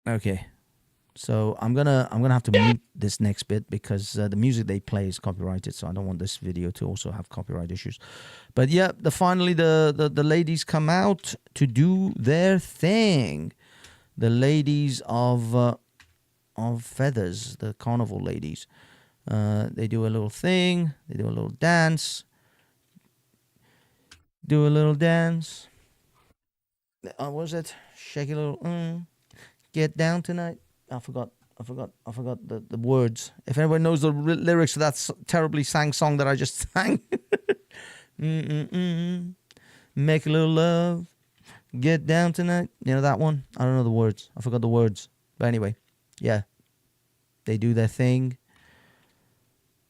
Okay, so I'm gonna have to mute this next bit because the music they play is copyrighted, so I don't want this video to also have copyright issues. But yeah, finally the ladies come out to do their thing. The ladies of Feathers, the carnival ladies. They do a little thing. They do a little dance. What was it? Shake a little. Get down tonight. I forgot the words. If anyone knows the lyrics to that terribly sang song that I just sang. Make a little love. Get down tonight. That one? I don't know the words. I forgot the words. But anyway, yeah. They do their thing.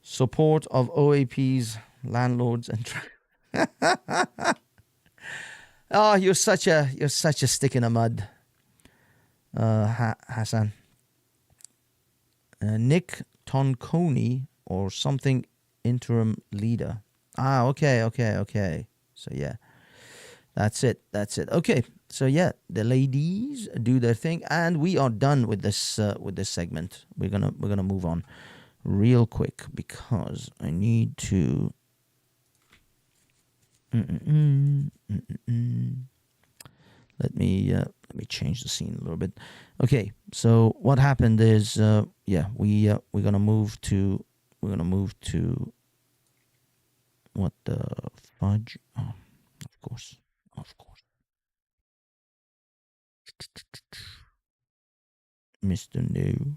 Support of OAP's landlords and... Oh, you're such a stick in the mud. Hassan. Nick Tonconi or something, interim leader. Okay. So yeah, that's it. Okay, so yeah, the ladies do their thing, and we are done with this segment. We're gonna move on real quick because I need to. Let me change the scene a little bit. Okay, so what happened is we're gonna move to What the fudge? Oh, of course. Of course. Mr. New.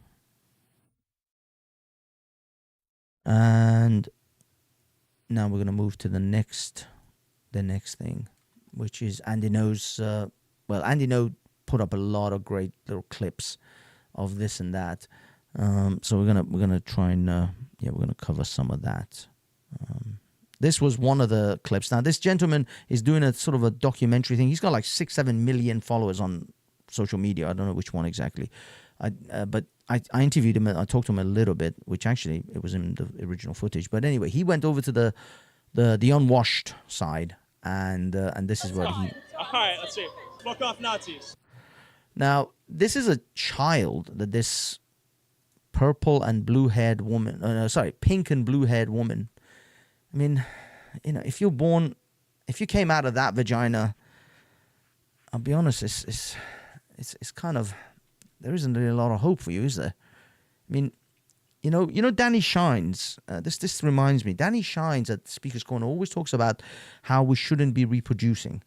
And now we're going to move to the next thing, which is Andy knows. Andy No put up a lot of great little clips of this and that. So we're gonna try and we're gonna cover some of that. This was one of the clips. Now this gentleman is doing a sort of a documentary thing. He's got like 6-7 million followers on social media. I don't know which one exactly. But I interviewed him. I talked to him a little bit, which actually it was in the original footage. But anyway, he went over to the unwashed side, and this is what he. All right, let's see. Fuck off Nazis. Now this is a child that this purple and blue haired woman. Pink and blue haired woman. I mean, if you came out of that vagina, I'll be honest, it's kind of, there isn't really a lot of hope for you, is there? I mean, Danny Shines. This reminds me. Danny Shines at Speaker's Corner always talks about how we shouldn't be reproducing.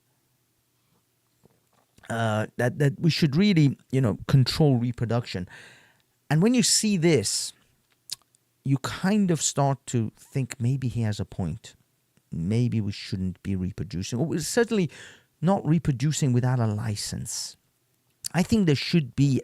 That we should really, control reproduction. And when you see this, you kind of start to think maybe he has a point. Maybe we shouldn't be reproducing. Or we're certainly not reproducing without a license. I think there should be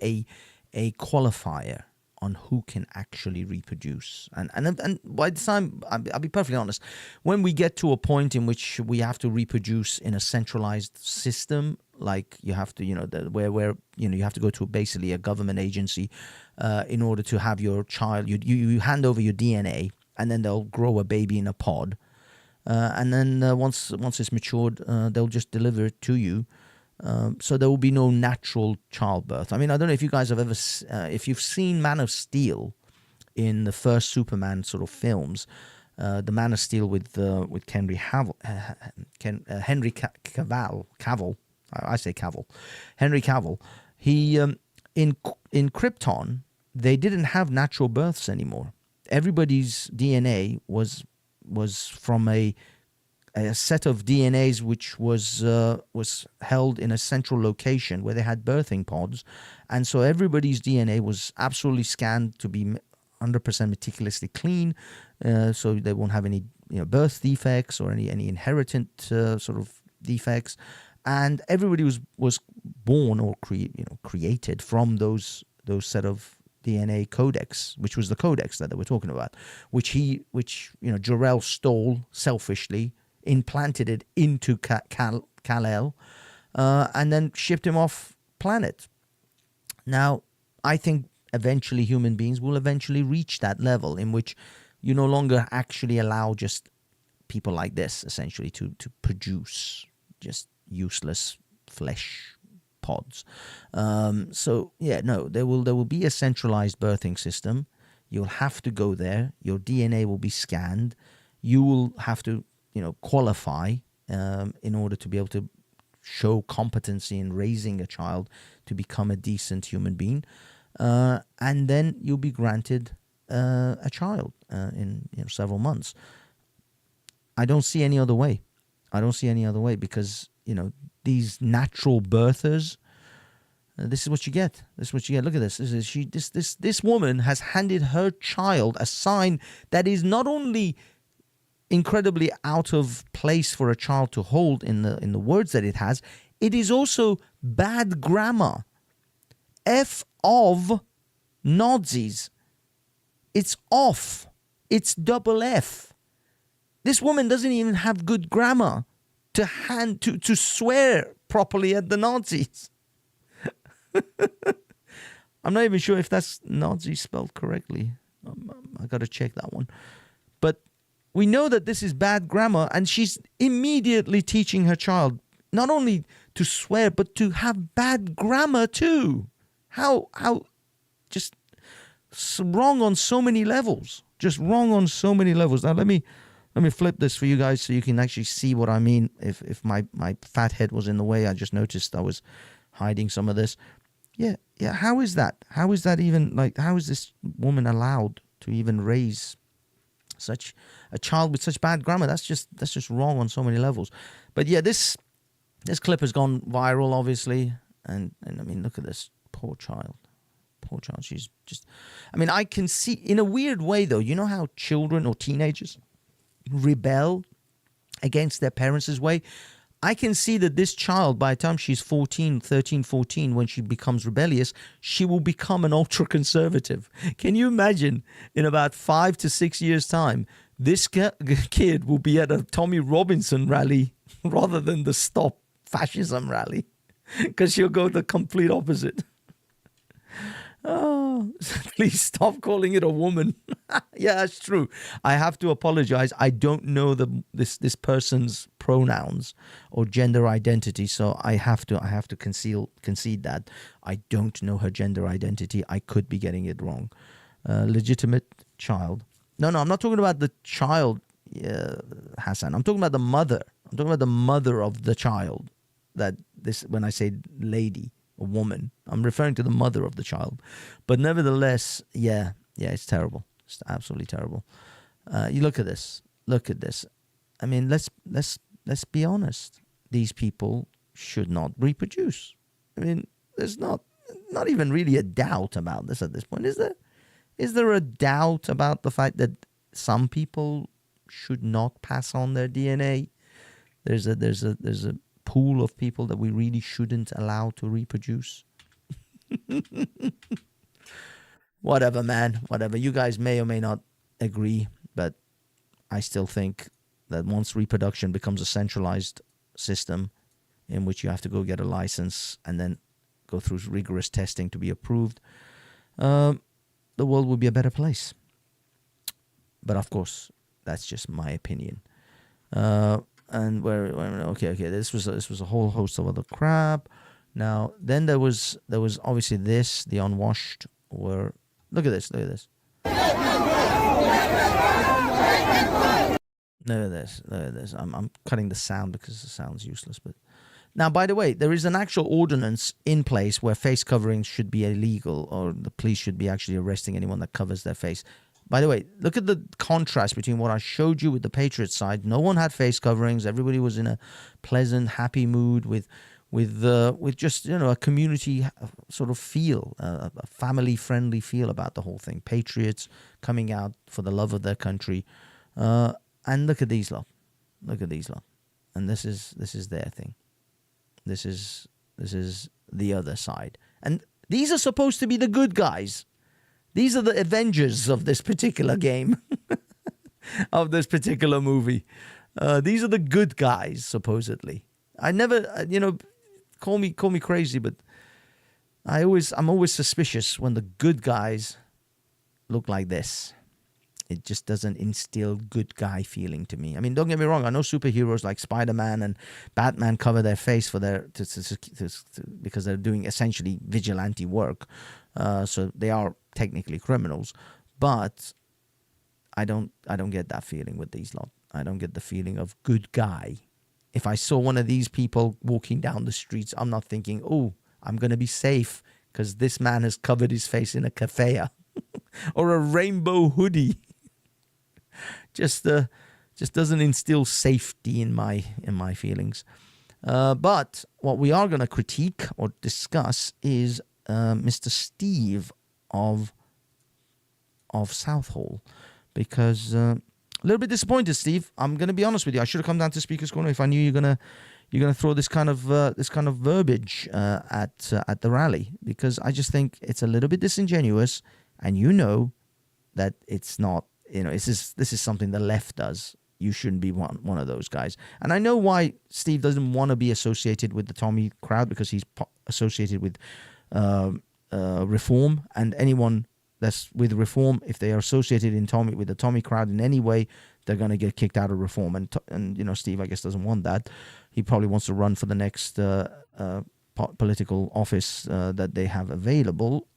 a qualifier on who can actually reproduce. And by the time, I'll be perfectly honest, when we get to a point in which we have to reproduce in a centralized system, like you have to, where you have to go to basically a government agency in order to have your child, you hand over your DNA, and then they'll grow a baby in a pod. And then once it's matured, they'll just deliver it to you. So there will be no natural childbirth. I mean, I don't know if you guys have ever, if you've seen Man of Steel in the first Superman sort of films, the Man of Steel with Henry Cavill. I say Cavill. Henry Cavill. He in Krypton, they didn't have natural births anymore. Everybody's DNA was from a set of DNAs which was held in a central location where they had birthing pods, and so everybody's DNA was absolutely scanned to be 100% meticulously clean, so they won't have any birth defects or any inheritant sort of defects, and everybody was born or created from those set of DNA codex, which was the codex that they were talking about, which Jor-El stole selfishly, implanted it into Kal-El, and then shipped him off planet. Now, I think eventually human beings will eventually reach that level in which you no longer actually allow just people like this, essentially, to produce just useless flesh pods. There will be a centralized birthing system. You'll have to go there. Your DNA will be scanned. You will have to qualify in order to be able to show competency in raising a child to become a decent human being, and then you'll be granted a child in several months. I don't see any other way. Because these natural birthers. This is what you get. Look at this. This woman has handed her child a sign that is not only incredibly out of place for a child to hold in the words that it has, it is also bad grammar. F of Nazis. It's off. It's double F. This woman doesn't even have good grammar to swear properly at the Nazis. I'm not even sure if that's Nazi spelled correctly. I got to check that one. But we know that this is bad grammar, and she's immediately teaching her child not only to swear, but to have bad grammar too. How just wrong on so many levels. Just wrong on so many levels. Now let me flip this for you guys so you can actually see what I mean. If my fat head was in the way, I just noticed I was hiding some of this. Yeah. How is that? How is that even, how is this woman allowed to even raise Such a child with such bad grammar. That's just wrong on so many levels. But yeah, this clip has gone viral, obviously, and I mean, look at this poor child. Poor child. She's just. I mean, I can see in a weird way though. You know how children or teenagers rebel against their parents' way. I can see that this child, by the time she's 14, when she becomes rebellious, she will become an ultra-conservative. Can you imagine in about 5 to 6 years' time, this kid will be at a Tommy Robinson rally rather than the Stop Fascism rally? Because she'll go the complete opposite. Oh, please stop calling it a woman. Yeah, that's true. I have to apologize. I don't know this person's pronouns or gender identity, so I have to concede that I don't know her gender identity. I could be getting it wrong. Legitimate child. No, I'm not talking about the child, Hassan. I'm talking about the mother. I'm talking about the mother of the child. When I say lady. A woman. I'm referring to the mother of the child. But nevertheless, yeah, it's terrible. It's absolutely terrible. You look at this. Look at this. I mean, let's be honest. These people should not reproduce. I mean, there's not even really a doubt about this at this point, is there? Is there a doubt about the fact that some people should not pass on their DNA? There's a pool of people that we really shouldn't allow to reproduce. Whatever, man. Whatever. You guys may or may not agree, but I still think that once reproduction becomes a centralized system in which you have to go get a license and then go through rigorous testing to be approved, the world will be a better place. But of course, that's just my opinion. And okay, this was a whole host of other crap. Now then there was obviously the unwashed were. Look at this. Look at this. I'm cutting the sound because the sound's useless. But now, by the way, there is an actual ordinance in place where face coverings should be illegal, or the police should be actually arresting anyone that covers their face. By the way, look at the contrast between what I showed you with the Patriot side. No one had face coverings. Everybody was in a pleasant, happy mood with just, a community sort of feel, a family-friendly feel about the whole thing. Patriots coming out for the love of their country. And look at these lot. Look at these lot. And this is their thing. This is the other side. And these are supposed to be the good guys. These are the Avengers of this particular game, of this particular movie. These are the good guys, supposedly. I never, call me crazy, but I'm always suspicious when the good guys look like this. It just doesn't instill good guy feeling to me. I mean, don't get me wrong. I know superheroes like Spider-Man and Batman cover their face for because they're doing essentially vigilante work. So they are technically criminals, but I don't get that feeling with these lot. I don't get the feeling of good guy. If I saw one of these people walking down the streets, I'm not thinking, oh, I'm going to be safe because this man has covered his face in a keffiyeh or a rainbow hoodie. Just doesn't instill safety in my feelings. But what we are going to critique or discuss is Mr. Steve of Southall, because a little bit disappointed, Steve. I'm going to be honest with you. I should have come down to Speaker's Corner if I knew you're gonna throw this kind of verbiage at the rally, because I just think it's a little bit disingenuous, and that it's not. This is something the left does. You shouldn't be one of those guys. And I know why Steve doesn't want to be associated with the Tommy crowd, because he's associated with Reform, and anyone that's with Reform, if they are associated with the Tommy crowd in any way, they're going to get kicked out of Reform. And Steve, I guess, doesn't want that. He probably wants to run for the next political office that they have available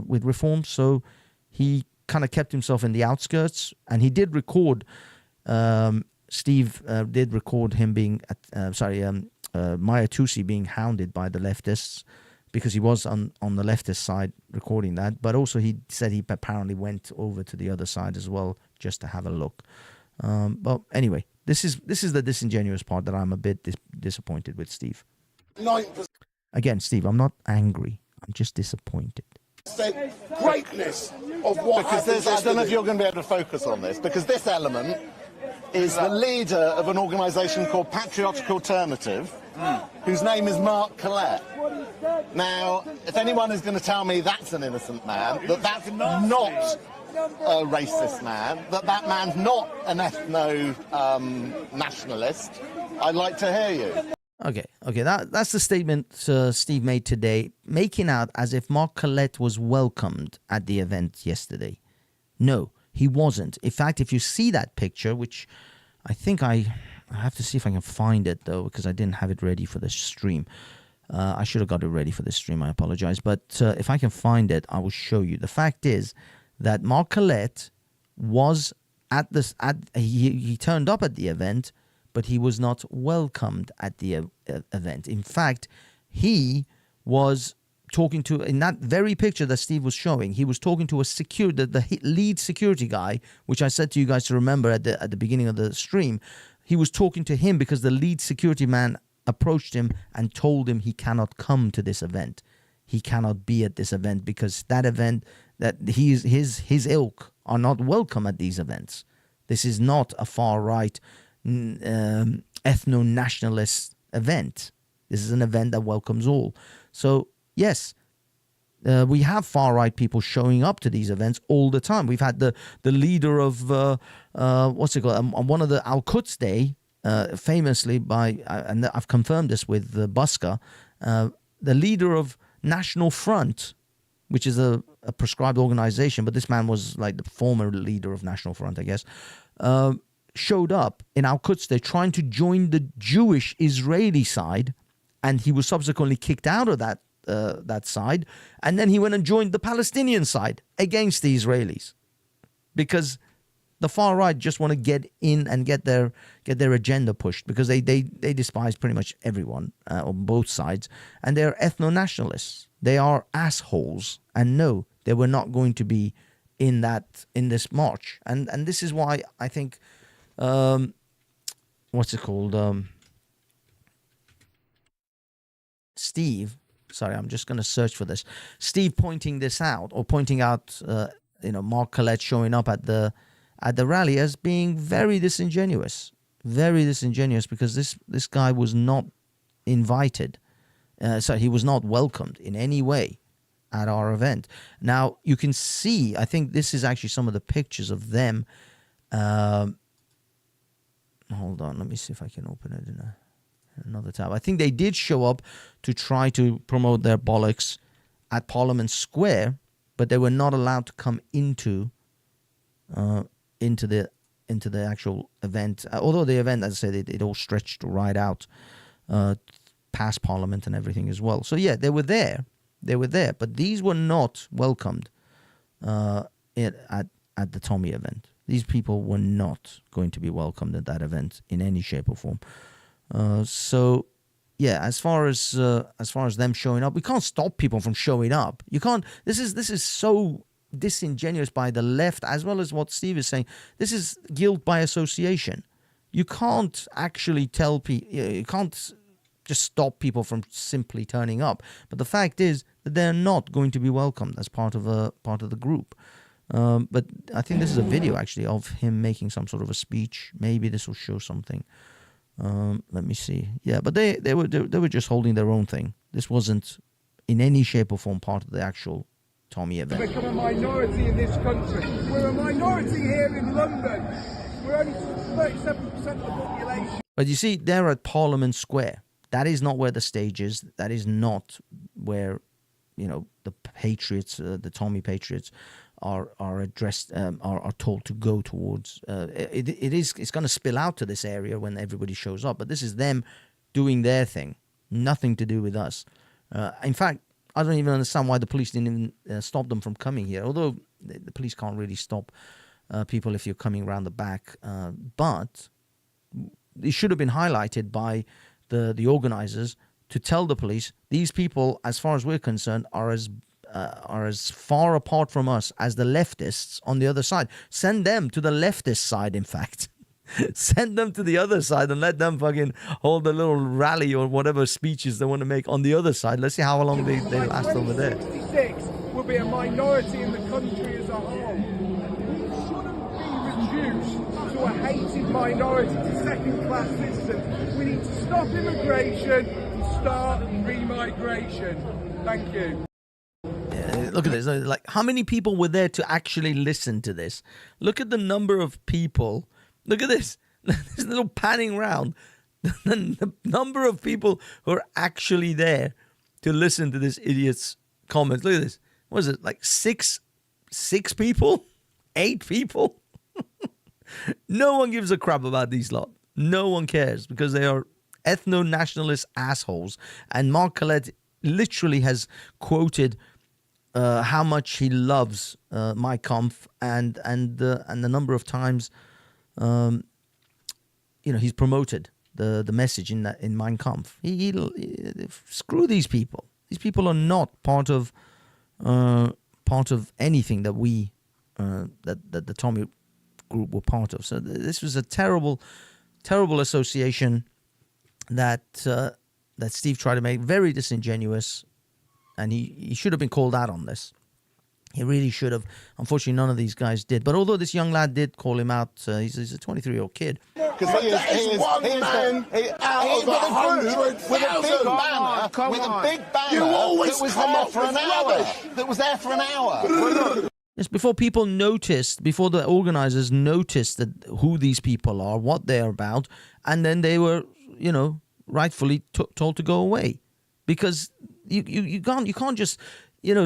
with Reform. So he kind of kept himself in the outskirts, and he did record. Steve did record him being Maya Tusi being hounded by the leftists, because he was on the leftist side recording that. But also he said he apparently went over to the other side as well just to have a look. But anyway, this is the disingenuous part that I'm a bit disappointed with, Steve. 9% Again, Steve, I'm not angry. I'm just disappointed. greatness of what Because I don't know if you're going to be able to focus on this, because this element is the leader of an organisation called Patriotic Alternative, whose name is Mark Collette. Now, if anyone is going to tell me that's an innocent man, that's not a racist man, that man's not an ethno-nationalist, I'd like to hear you. Okay, that's the statement Steve made today, making out as if Mark Collette was welcomed at the event yesterday. No, he wasn't. In fact, if you see that picture, which I think I have to see if I can find it, though, because I didn't have it ready for the stream. I should have got it ready for the stream, I apologize. But if I can find it, I will show you. The fact is that Mark Collette was he turned up at the event, but he was not welcomed at the event. In fact, he was talking to, in that very picture that Steve was showing, he was talking to the lead security guy, which I said to you guys to remember at the beginning of the stream. He was talking to him because the lead security man approached him and told him he cannot come to this event. He cannot be at this event because that event, that his ilk are not welcome at these events. This is not a far-right ethno-nationalist event. This is an event that welcomes all. So, yes, we have far-right people showing up to these events all the time. We've had the leader of, what's it called, on one of the Al-Quds Day, famously and I've confirmed this with Buska, the leader of National Front, which is a prescribed organization, but this man was like the former leader of National Front, I guess, showed up in Al-Quds Day trying to join the Jewish Israeli side, and he was subsequently kicked out of that side, and then he went and joined the Palestinian side against the Israelis, because the far right just want to get in and get their agenda pushed, because they despise pretty much everyone on both sides, and they're ethno-nationalists. They are assholes, and no, they were not going to be in this march, and this is why I think what's it called, Steve. Sorry, I'm just going to search for this. Steve pointing this out, or pointing out, Mark Collette showing up at the rally as being very disingenuous, because this guy was not invited, so he was not welcomed in any way at our event. Now you can see, I think this is actually some of the pictures of them. Hold on, let me see if I can open it in another tab. I think they did show up to try to promote their bollocks at Parliament Square, but they were not allowed to come into the actual event. Although the event, as I said, it all stretched right out past Parliament and everything as well. So yeah, they were there, but these were not welcomed at the Tommy event. These people were not going to be welcomed at that event in any shape or form. So, yeah, as far as them showing up, we can't stop people from showing up. You can't. This is so disingenuous by the left, as well as what Steve is saying. This is guilt by association. You can't actually tell people. You can't just stop people from simply turning up. But the fact is that they're not going to be welcomed as part of the group. But I think this is a video actually of him making some sort of a speech. Maybe this will show something. Let me see. Yeah, but they were just holding their own thing. This wasn't in any shape or form part of the actual Tommy event. We've become a minority in this country. We're a minority here in London. We're only 37% of the population. But you see, they're at Parliament Square. That is not where the stage is. That is not where, the Patriots, the Tommy Patriots, are addressed, are told to go towards. It's going to spill out to this area when everybody shows up. But this is them doing their thing, nothing to do with us. In fact, I don't even understand why the police didn't even stop them from coming here. Although the police can't really stop people if you're coming around the back, but it should have been highlighted by the organizers to tell the police these people, as far as we're concerned, are as far apart from us as the leftists on the other side. Send them to the leftist side, in fact. Send them to the other side and let them fucking hold a little rally or whatever speeches they want to make on the other side. Let's see how long they last over there. 2066 will be a minority in the country as a whole. We shouldn't be reduced to a hated minority, to second-class citizens. We need to stop immigration and start remigration. Thank you. Look at this. Like, how many people were there to actually listen to this? Look at the number of people. Look at this. This little panning round. The number of people who are actually there to listen to this idiot's comments. Look at this. What is it? Like six people? 8 people? No one gives a crap about these lot. No one cares because they are ethno-nationalist assholes. And Mark Collette literally has quoted how much he loves Mein Kampf and the number of times he's promoted the message in Mein Kampf. He screw these people. These people are not part of anything that we that the Tommy group were part of. So this was a terrible association that Steve tried to make, very disingenuous. And he should have been called out on this. He really should have. Unfortunately, none of these guys did. But although this young lad did call him out, he's a 23-year-old kid. Because he is one man out of 100,000. With a big banner You always that was come there up for with an hour. rubbish. That was there for an hour. Yes, before people noticed, before the organizers noticed that who these people are, what they're about, and then they were, rightfully told to go away. Because you can't just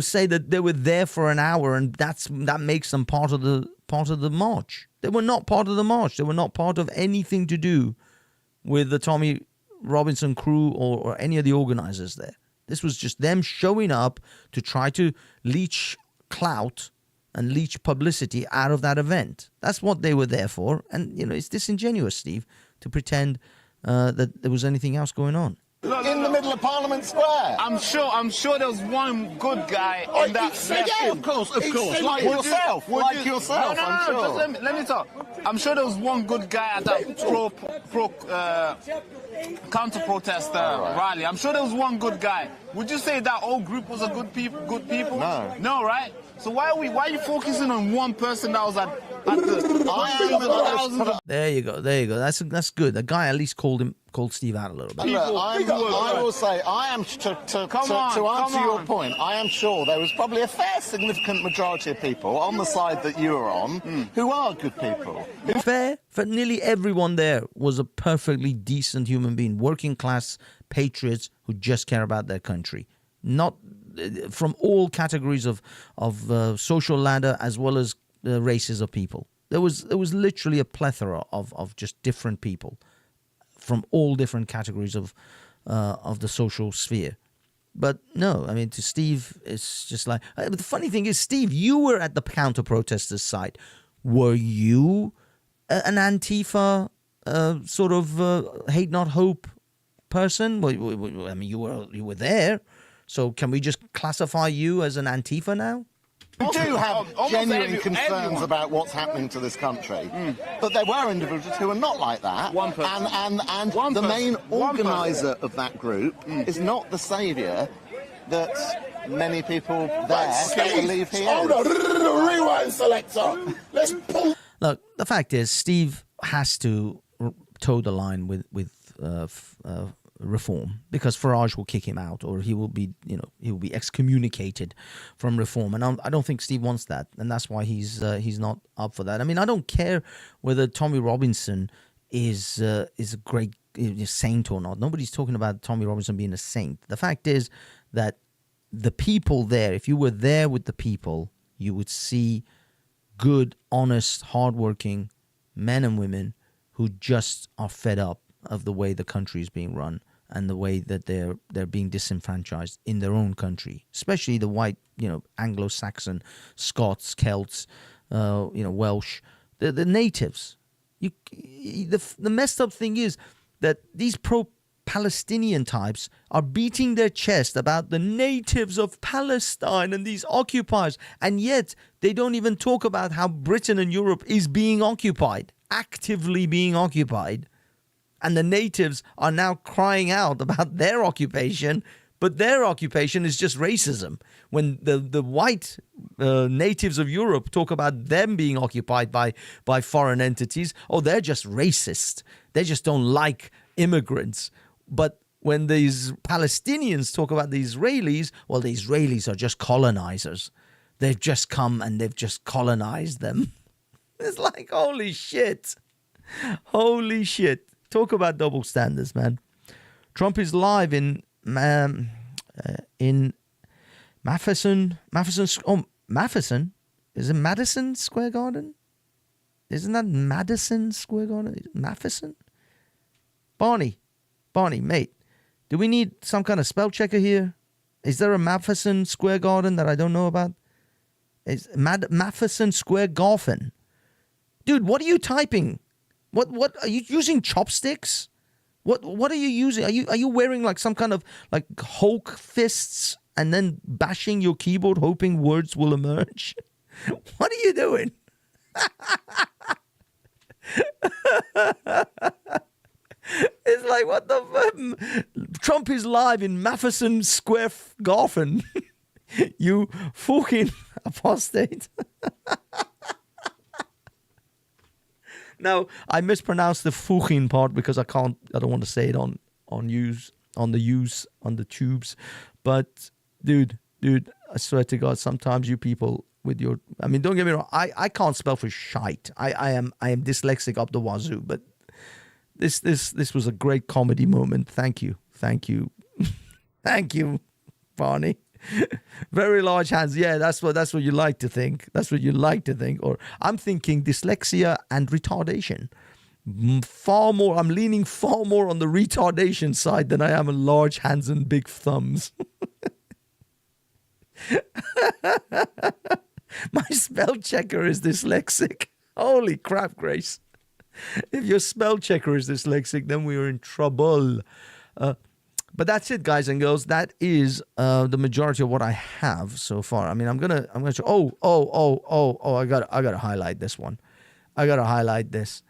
say that they were there for an hour and that makes them part of the march. They were not part of the march. They were not part of anything to do with the Tommy Robinson crew or any of the organizers there. This was just them showing up to try to leech clout and leech publicity out of that event. That's what they were there for. And it's disingenuous, Steve, to pretend that there was anything else going on. In the middle of Parliament Square. I'm sure there was one good guy in that. Yeah, of course. Like yourself. No, I'm sure. Just let me talk. I'm sure there was one good guy at that counter-protest rally. I'm sure there was one good guy. Would you say that whole group was a good people? No. No, right? So why are you focusing on one person that was at the There you go. That's good. The guy at least called Steve out a little bit. Look, I will say, I am to answer your point. I am sure there was probably a fair significant majority of people on the side that you are on who are good people. Fair, for nearly everyone there was a perfectly decent human being, working class patriots who just care about their country, not from all categories of social ladder as well as races of people. There was literally a plethora of just different people from all different categories of the social sphere. But no, I mean, to Steve, it's just like... But the funny thing is, Steve, you were at the counter-protesters' site. Were you an Antifa sort of hate not hope person? Well, I mean, you were there. So can we just classify you as an Antifa now? We do have genuine concerns about what's happening to this country, but there were individuals who are not like that. One person. And the main organiser of that group is not the saviour that many people there believe he is. Hold on, rewind selector. Let's pull. Look, the fact is, Steve has to toe the line with reform, because Farage will kick him out, or he will be excommunicated from reform, and I don't think Steve wants that, and that's why he's not up for that. I mean, I don't care whether Tommy Robinson is a great saint or not. Nobody's talking about Tommy Robinson being a saint. The fact is that the people there, if you were there with the people, you would see good, honest, hardworking men and women who just are fed up of the way the country is being run and the way that they're being disenfranchised in their own country, especially the white, Anglo-Saxon, Scots, Celts, Welsh, the natives. The messed up thing is that these Palestinian types are beating their chest about the natives of Palestine and these occupiers, and yet they don't even talk about how Britain and Europe is being occupied, actively being occupied. And the natives are now crying out about their occupation, but their occupation is just racism. When the white natives of Europe talk about them being occupied by foreign entities, oh, they're just racist. They just don't like immigrants. But when these Palestinians talk about the Israelis, well, the Israelis are just colonizers. They've just come and they've just colonized them. It's like, holy shit. Holy shit. Talk about double standards, man. Trump is live in Matheson. Matheson? Is it Madison Square Garden? Isn't that Madison Square Garden? Matheson? Barney, mate, do we need some kind of spell checker here? Is there a Matheson Square Garden that I don't know about? Is Matheson Square Garden? Dude, what are you typing? What are you using, chopsticks? What are you using? Are you wearing like some kind of like Hulk fists and then bashing your keyboard hoping words will emerge? What are you doing? It's like, what the Trump is live in Matheson Square Garden. You fucking apostate. Now, I mispronounced the fuchin part because I don't want to say it on the tubes. But dude, I swear to God, sometimes you people with your, I mean, don't get me wrong, I can't spell for shite. I am dyslexic up the wazoo, but this was a great comedy moment. Thank you. Thank you, Barney. Very large hands. Yeah, that's what you like to think. That's what you like to think. Or I'm thinking dyslexia and retardation. Far more. I'm leaning far more on the retardation side than I am on large hands and big thumbs. My spell checker is dyslexic. Holy crap, Grace. If your spell checker is dyslexic, then we are in trouble. But that's it, guys and girls. That is the majority of what I have so far. I mean, I'm gonna. I gotta highlight this one. I gotta highlight this.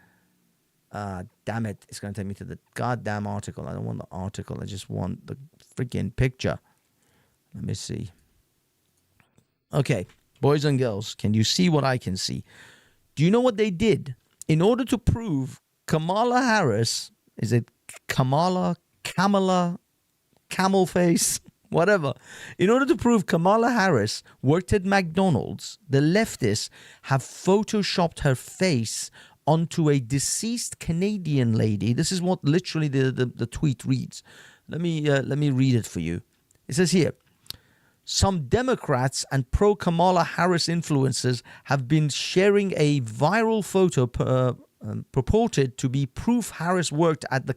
Damn it! It's gonna take me to the goddamn article. I don't want the article. I just want the freaking picture. Let me see. Okay, boys and girls, can you see what I can see? Do you know what they did in order to prove Kamala Harris? Is it Kamala? Camel face, whatever. In order to prove Kamala Harris worked at McDonald's, the leftists have photoshopped her face onto a deceased Canadian lady. This is what literally the tweet reads. Let me read it for you. It says here, some Democrats and pro-Kamala Harris influencers have been sharing a viral photo purported to be proof Harris worked at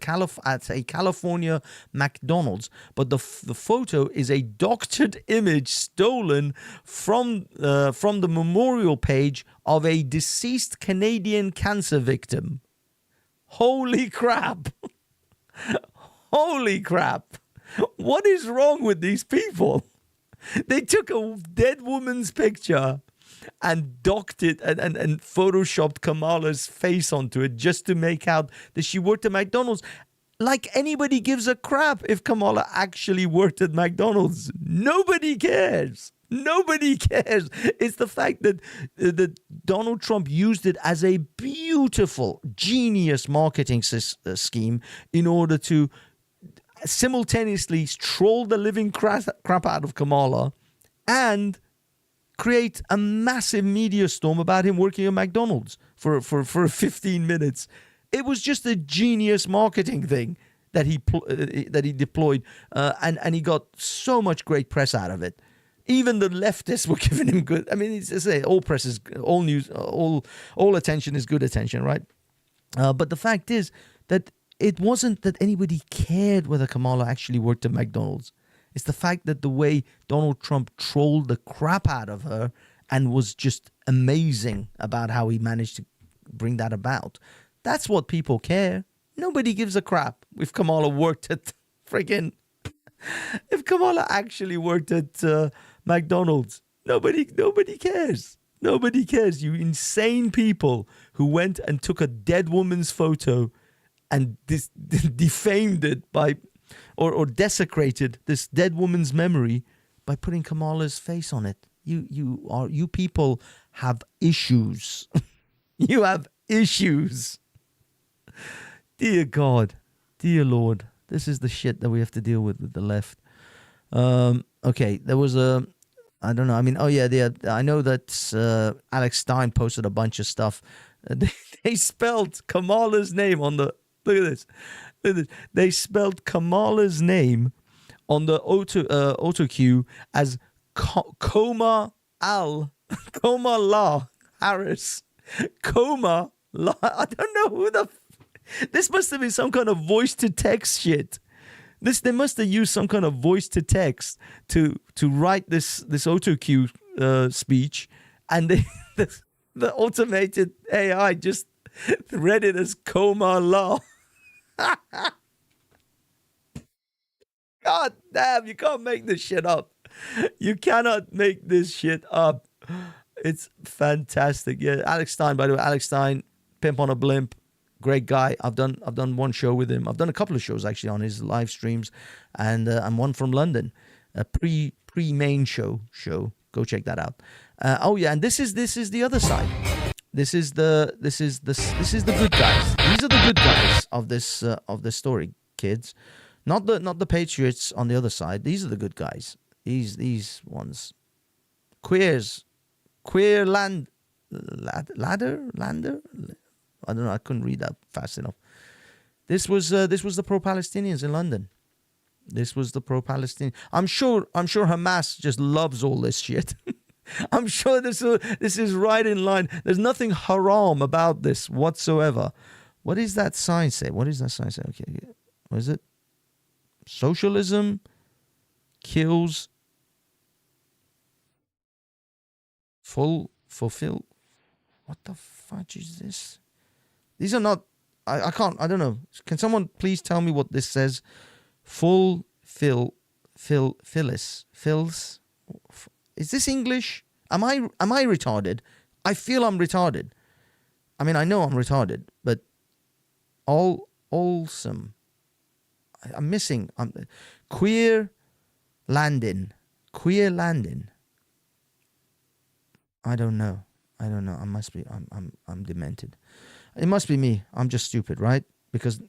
a California McDonald's, but the photo is a doctored image stolen from the memorial page of a deceased Canadian cancer victim. Holy crap! Holy crap! What is wrong with these people? They took a dead woman's picture and docked it and photoshopped Kamala's face onto it just to make out that she worked at McDonald's. Like anybody gives a crap if Kamala actually worked at McDonald's. Nobody cares. Nobody cares. It's the fact that Donald Trump used it as a beautiful, genius marketing scheme in order to simultaneously troll the living crap out of Kamala and create a massive media storm about him working at McDonald's for 15 minutes. It was just a genius marketing thing that he deployed, and he got so much great press out of it. Even the leftists were giving him good. I mean, it's to say all press is all news, all attention is good attention, right? But the fact is that it wasn't that anybody cared whether Kamala actually worked at McDonald's. It's the fact that the way Donald Trump trolled the crap out of her and was just amazing about how he managed to bring that about. That's what people care. Nobody gives a crap if Kamala worked at freaking. If Kamala actually worked at McDonald's, nobody cares. Nobody cares. You insane people who went and took a dead woman's photo and defamed it by, or desecrated this dead woman's memory by putting Kamala's face on it. You people have issues. You have issues. Dear God, dear Lord, this is the shit that we have to deal with the left. Okay, there was I don't know. I mean, I know that Alex Stein posted a bunch of stuff. They spelled Kamala's name on the. Look at this. They spelled Kamala's name on the auto cue as Koma La Harris. Koma La. I don't know who the. This must have been some kind of voice to text shit. They must have used some kind of voice to text to write this auto cue speech, and the automated AI just read it as Koma La. God damn, you can't make this shit up. You cannot make this shit up. It's fantastic. Yeah, Alex Stein, by the way, Alex Stein, Pimp on a Blimp. Great guy. I've done one show with him. I've done a couple of shows actually on his live streams, and one from London, a pre-main show. Go check that out. And this is the other side. This is the good guys. These are the good guys of this story, kids. Not the patriots on the other side. These are the good guys. These ones. Queer lander. I don't know. I couldn't read that fast enough. This was the pro-Palestinians in London. This was the pro-Palestinian. I'm sure Hamas just loves all this shit. I'm sure this is right in line. There's nothing haram about this whatsoever. What does that sign say? Okay, what is it? Socialism kills fulfill. What the fudge is this? These are not. I can't. I don't know. Can someone please tell me what this says? Fills. Is this English? Am I retarded? I feel I'm retarded. I mean, I know I'm retarded, but awesome. I'm missing. Queer landing. I don't know. I must be. I'm demented. It must be me. I'm just stupid, right? Because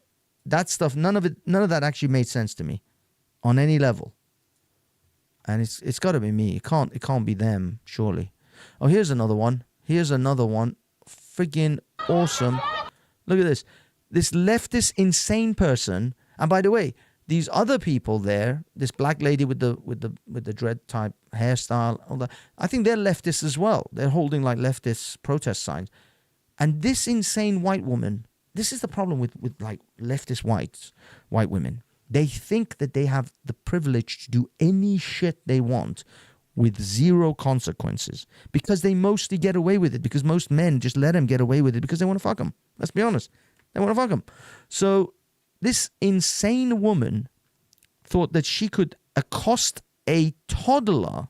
that stuff, none of that actually made sense to me, on any level. And it's got to be me. It can't be them, surely. Oh, here's another one. Friggin' awesome. Look at this. This leftist insane person. And by the way, these other people there, this black lady with the dread type hairstyle, all that, I think they're leftists as well. They're holding like leftist protest signs. And this insane white woman, this is the problem with like leftist white women. They think that they have the privilege to do any shit they want with zero consequences because they mostly get away with it, because most men just let them get away with it because they want to fuck them. Let's be honest. They want to fuck them. So this insane woman thought that she could accost a toddler.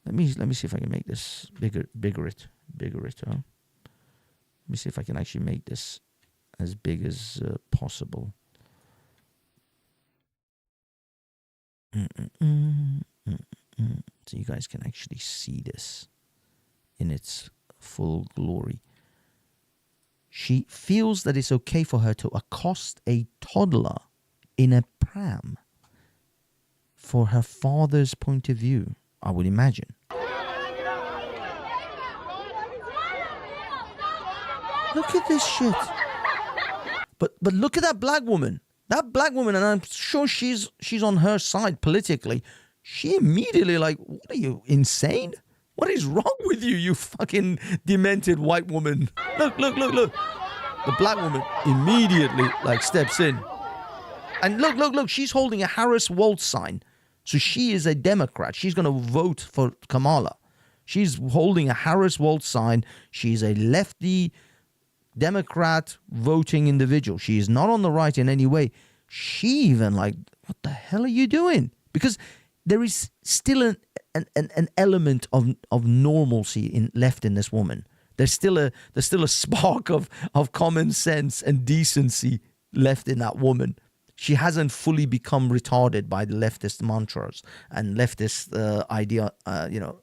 Let me see if I can make this bigger. Huh? Let me see if I can actually make this as big as possible. So you guys can actually see this in its full glory. She feels that it's okay for her to accost a toddler in a pram for her father's point of view, I would imagine. Look at this shit. But look at that black woman. That black woman, and I'm sure she's on her side politically. She immediately like, what are you, insane? What is wrong with you, you fucking demented white woman? Look. The black woman immediately like steps in. And look, she's holding a Harris Waltz sign. So she is a Democrat. She's going to vote for Kamala. She's holding a Harris Waltz sign. She's a lefty Democrat voting individual. She is not on the right in any way. She even like, what the hell are you doing? Because there is still an element of normalcy left in this woman. There's still a spark of common sense and decency left in that woman. She hasn't fully become retarded by the leftist mantras and leftist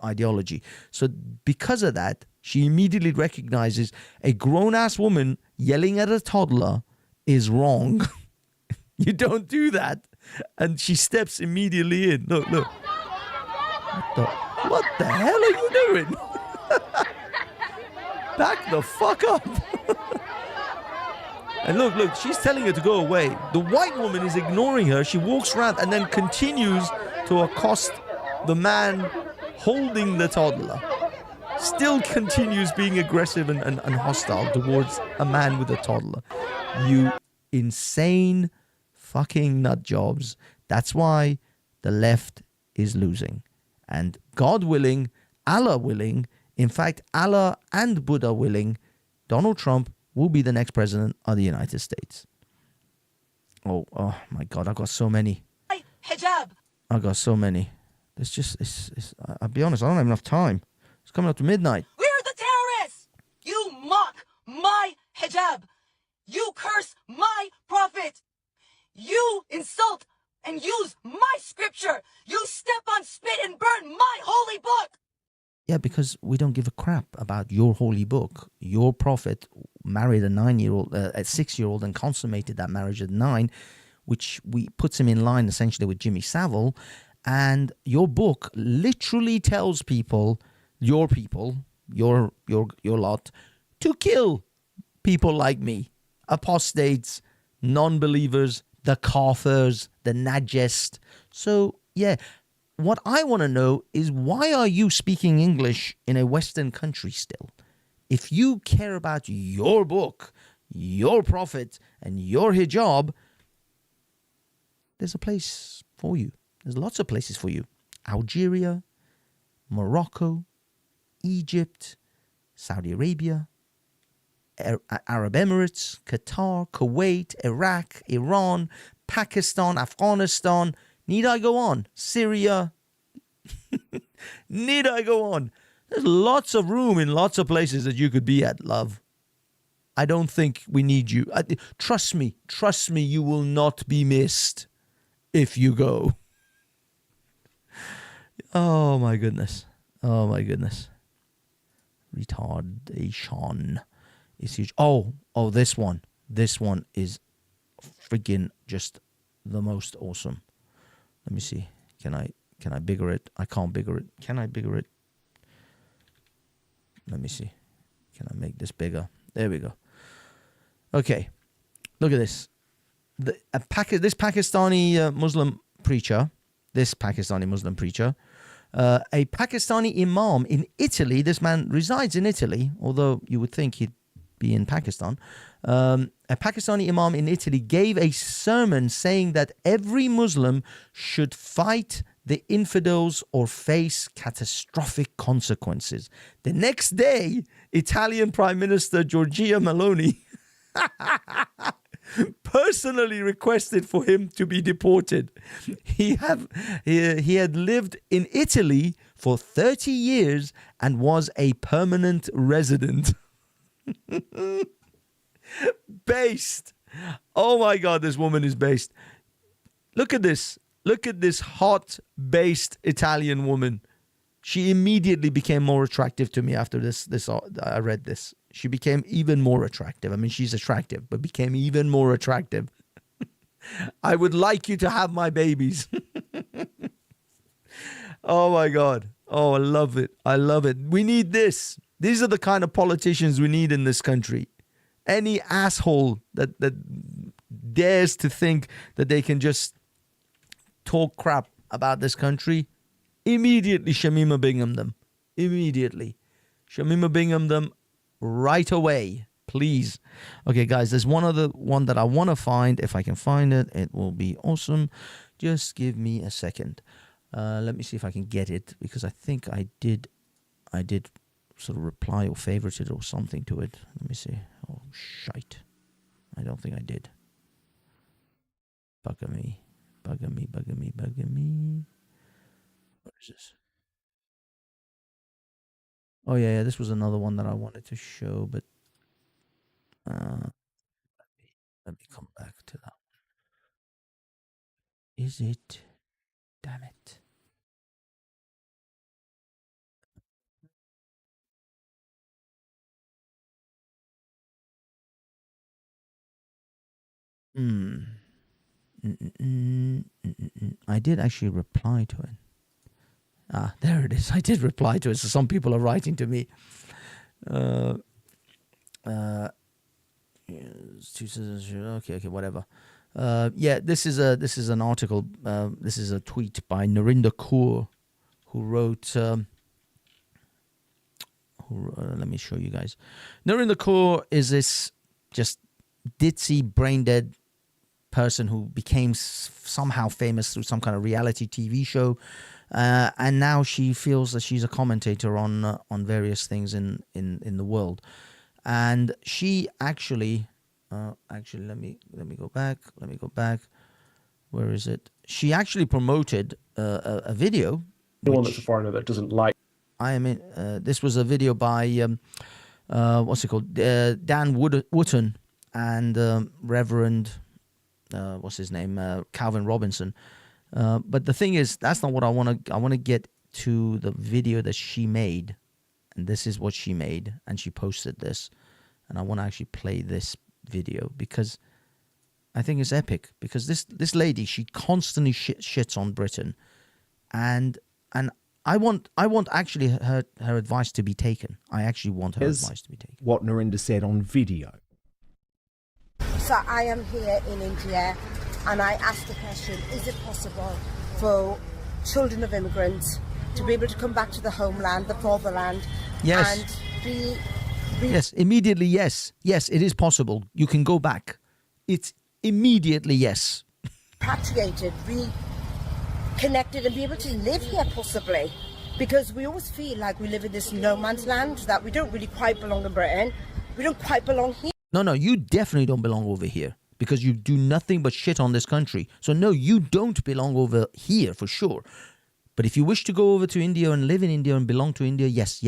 ideology. So because of that, she immediately recognizes a grown-ass woman yelling at a toddler is wrong. You don't do that. And she steps immediately in. Look. What the hell are you doing? Back the fuck up. And look, she's telling her to go away. The white woman is ignoring her. She walks around and then continues to accost the man holding the toddler. Still continues being aggressive and hostile towards a man with a toddler. You insane fucking nut jobs. That's why the left is losing. And God willing, Allah willing, in fact, Allah and Buddha willing, Donald Trump will be the next president of the United States. Oh my God, I've got so many. Hijab. I've got so many. I'll be honest, I don't have enough time. It's coming up to midnight. We're the terrorists. You mock my hijab. You curse my prophet. You insult and use my scripture. You step on, spit, and burn my holy book. Yeah, because we don't give a crap about your holy book. Your prophet married a 6-year-old and consummated that marriage at 9, which puts him in line essentially with Jimmy Savile. And your book literally tells people, your lot, to kill people like me, apostates, non-believers, the kafirs, the najest. So yeah. What I want to know is, why are you speaking English in a Western country still? If you care about your book, your prophet, and your hijab, there's a place for you. There's lots of places for you. Algeria, Morocco, Egypt, Saudi Arabia, Arab Emirates, Qatar, Kuwait, Iraq, Iran, Pakistan, Afghanistan. Need I go on? Syria. Need I go on? There's lots of room in lots of places that you could be at, love. I don't think we need you. Trust me, you will not be missed if you go. Oh my goodness. Retardation is huge. Oh, this one. This one is friggin' just the most awesome. Let me see. Can I bigger it? I can't bigger it. Can I bigger it? Let me see. Can I make this bigger? There we go. Okay. Look at this. This Pakistani Muslim preacher, a Pakistani imam in Italy. This man resides in Italy, although you would think he'd be in Pakistan. A Pakistani imam in Italy gave a sermon saying that every Muslim should fight the infidels or face catastrophic consequences. The next day, Italian Prime Minister Giorgia Meloni personally requested for him to be deported. He had lived in Italy for 30 years and was a permanent resident. Based. Oh my God, this woman is based. Look at this. Look at this hot, based Italian woman. She immediately became more attractive to me after this. I read this. She became even more attractive. I mean, she's attractive, but became even more attractive. I would like you to have my babies. Oh my God. Oh, I love it. I love it. We need this. These are the kind of politicians we need in this country. Any asshole that dares to think that they can just talk crap about this country, immediately Shamima Bingham them. Immediately. Shamima Bingham them right away. Please. Okay, guys, there's one other one that I want to find. If I can find it, it will be awesome. Just give me a second. Let me see if I can get it, because I think I did sort of reply or favorite it or something to it. Let me see. Oh, shite. I don't think I did. Bugger me. Bugger me, bugger me, bugger me. What is this? Oh, yeah, this was another one that I wanted to show, but let me come back to that one. Is it? Damn it. I did actually reply to it. Ah, there it is. I did reply to it. So some people are writing to me. Okay, whatever. Yeah, this is an article. This is a tweet by Narinder Kaur, who wrote. Let me show you guys. Narinder Kaur is this just ditzy, brain dead person who became somehow famous through some kind of reality TV show, and now she feels that she's a commentator on various things in the world. And she actually let me go back. Where is it? She actually promoted a video. Anyone that's a foreigner that doesn't like. This was a video by what's it called? Dan Wootton and Reverend what's his name? Calvin Robinson. But the thing is, that's not what I want to. I want to get to the video that she made, and this is what she made, and she posted this, and I want to actually play this video because I think it's epic. Because this lady, she constantly shits on Britain, and I want actually her advice to be taken. I actually want her advice to be taken. What Narinder said on video. So I am here in India, and I asked the question, is it possible for children of immigrants to be able to come back to the homeland, the fatherland, yes, and be yes, immediately yes. Yes, it is possible. You can go back. It's immediately yes. repatriated, reconnected, and be able to live here possibly. Because we always feel like we live in this no man's land, that we don't really quite belong in Britain. We don't quite belong here. No, you definitely don't belong over here because you do nothing but shit on this country. So no, you don't belong over here for sure. But if you wish to go over to India and live in India and belong to India, yes.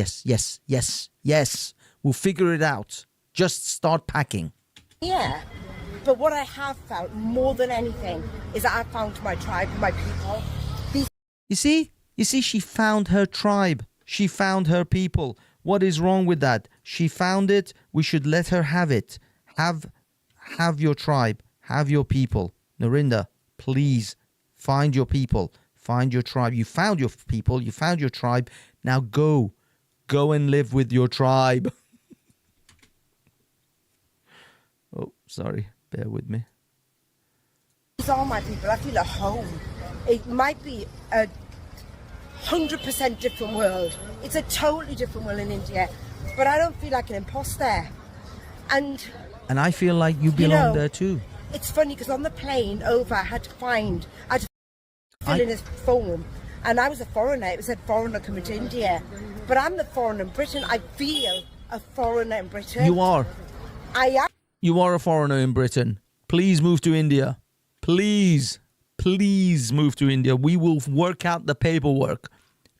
We'll figure it out. Just start packing. Yeah, but what I have found more than anything is that I found my tribe, my people. You see, she found her tribe. She found her people. What is wrong with that? She found it. We should let her have it. Have your tribe. Have your people. Narinder, please find your people. Find your tribe. You found your people. You found your tribe. Now go. Go and live with your tribe. Oh, sorry. Bear with me. These are my people. I feel at home. It might be a 100% different world. It's a totally different world in India, but I don't feel like an imposter. And I feel like you belong there too. It's funny because on the plane over, I had to fill in this form, and I was a foreigner. It said foreigner coming to India, but I'm the foreigner in Britain. I feel a foreigner in Britain. You are. I am. You are a foreigner in Britain. Please move to India. Please move to India. We will work out the paperwork.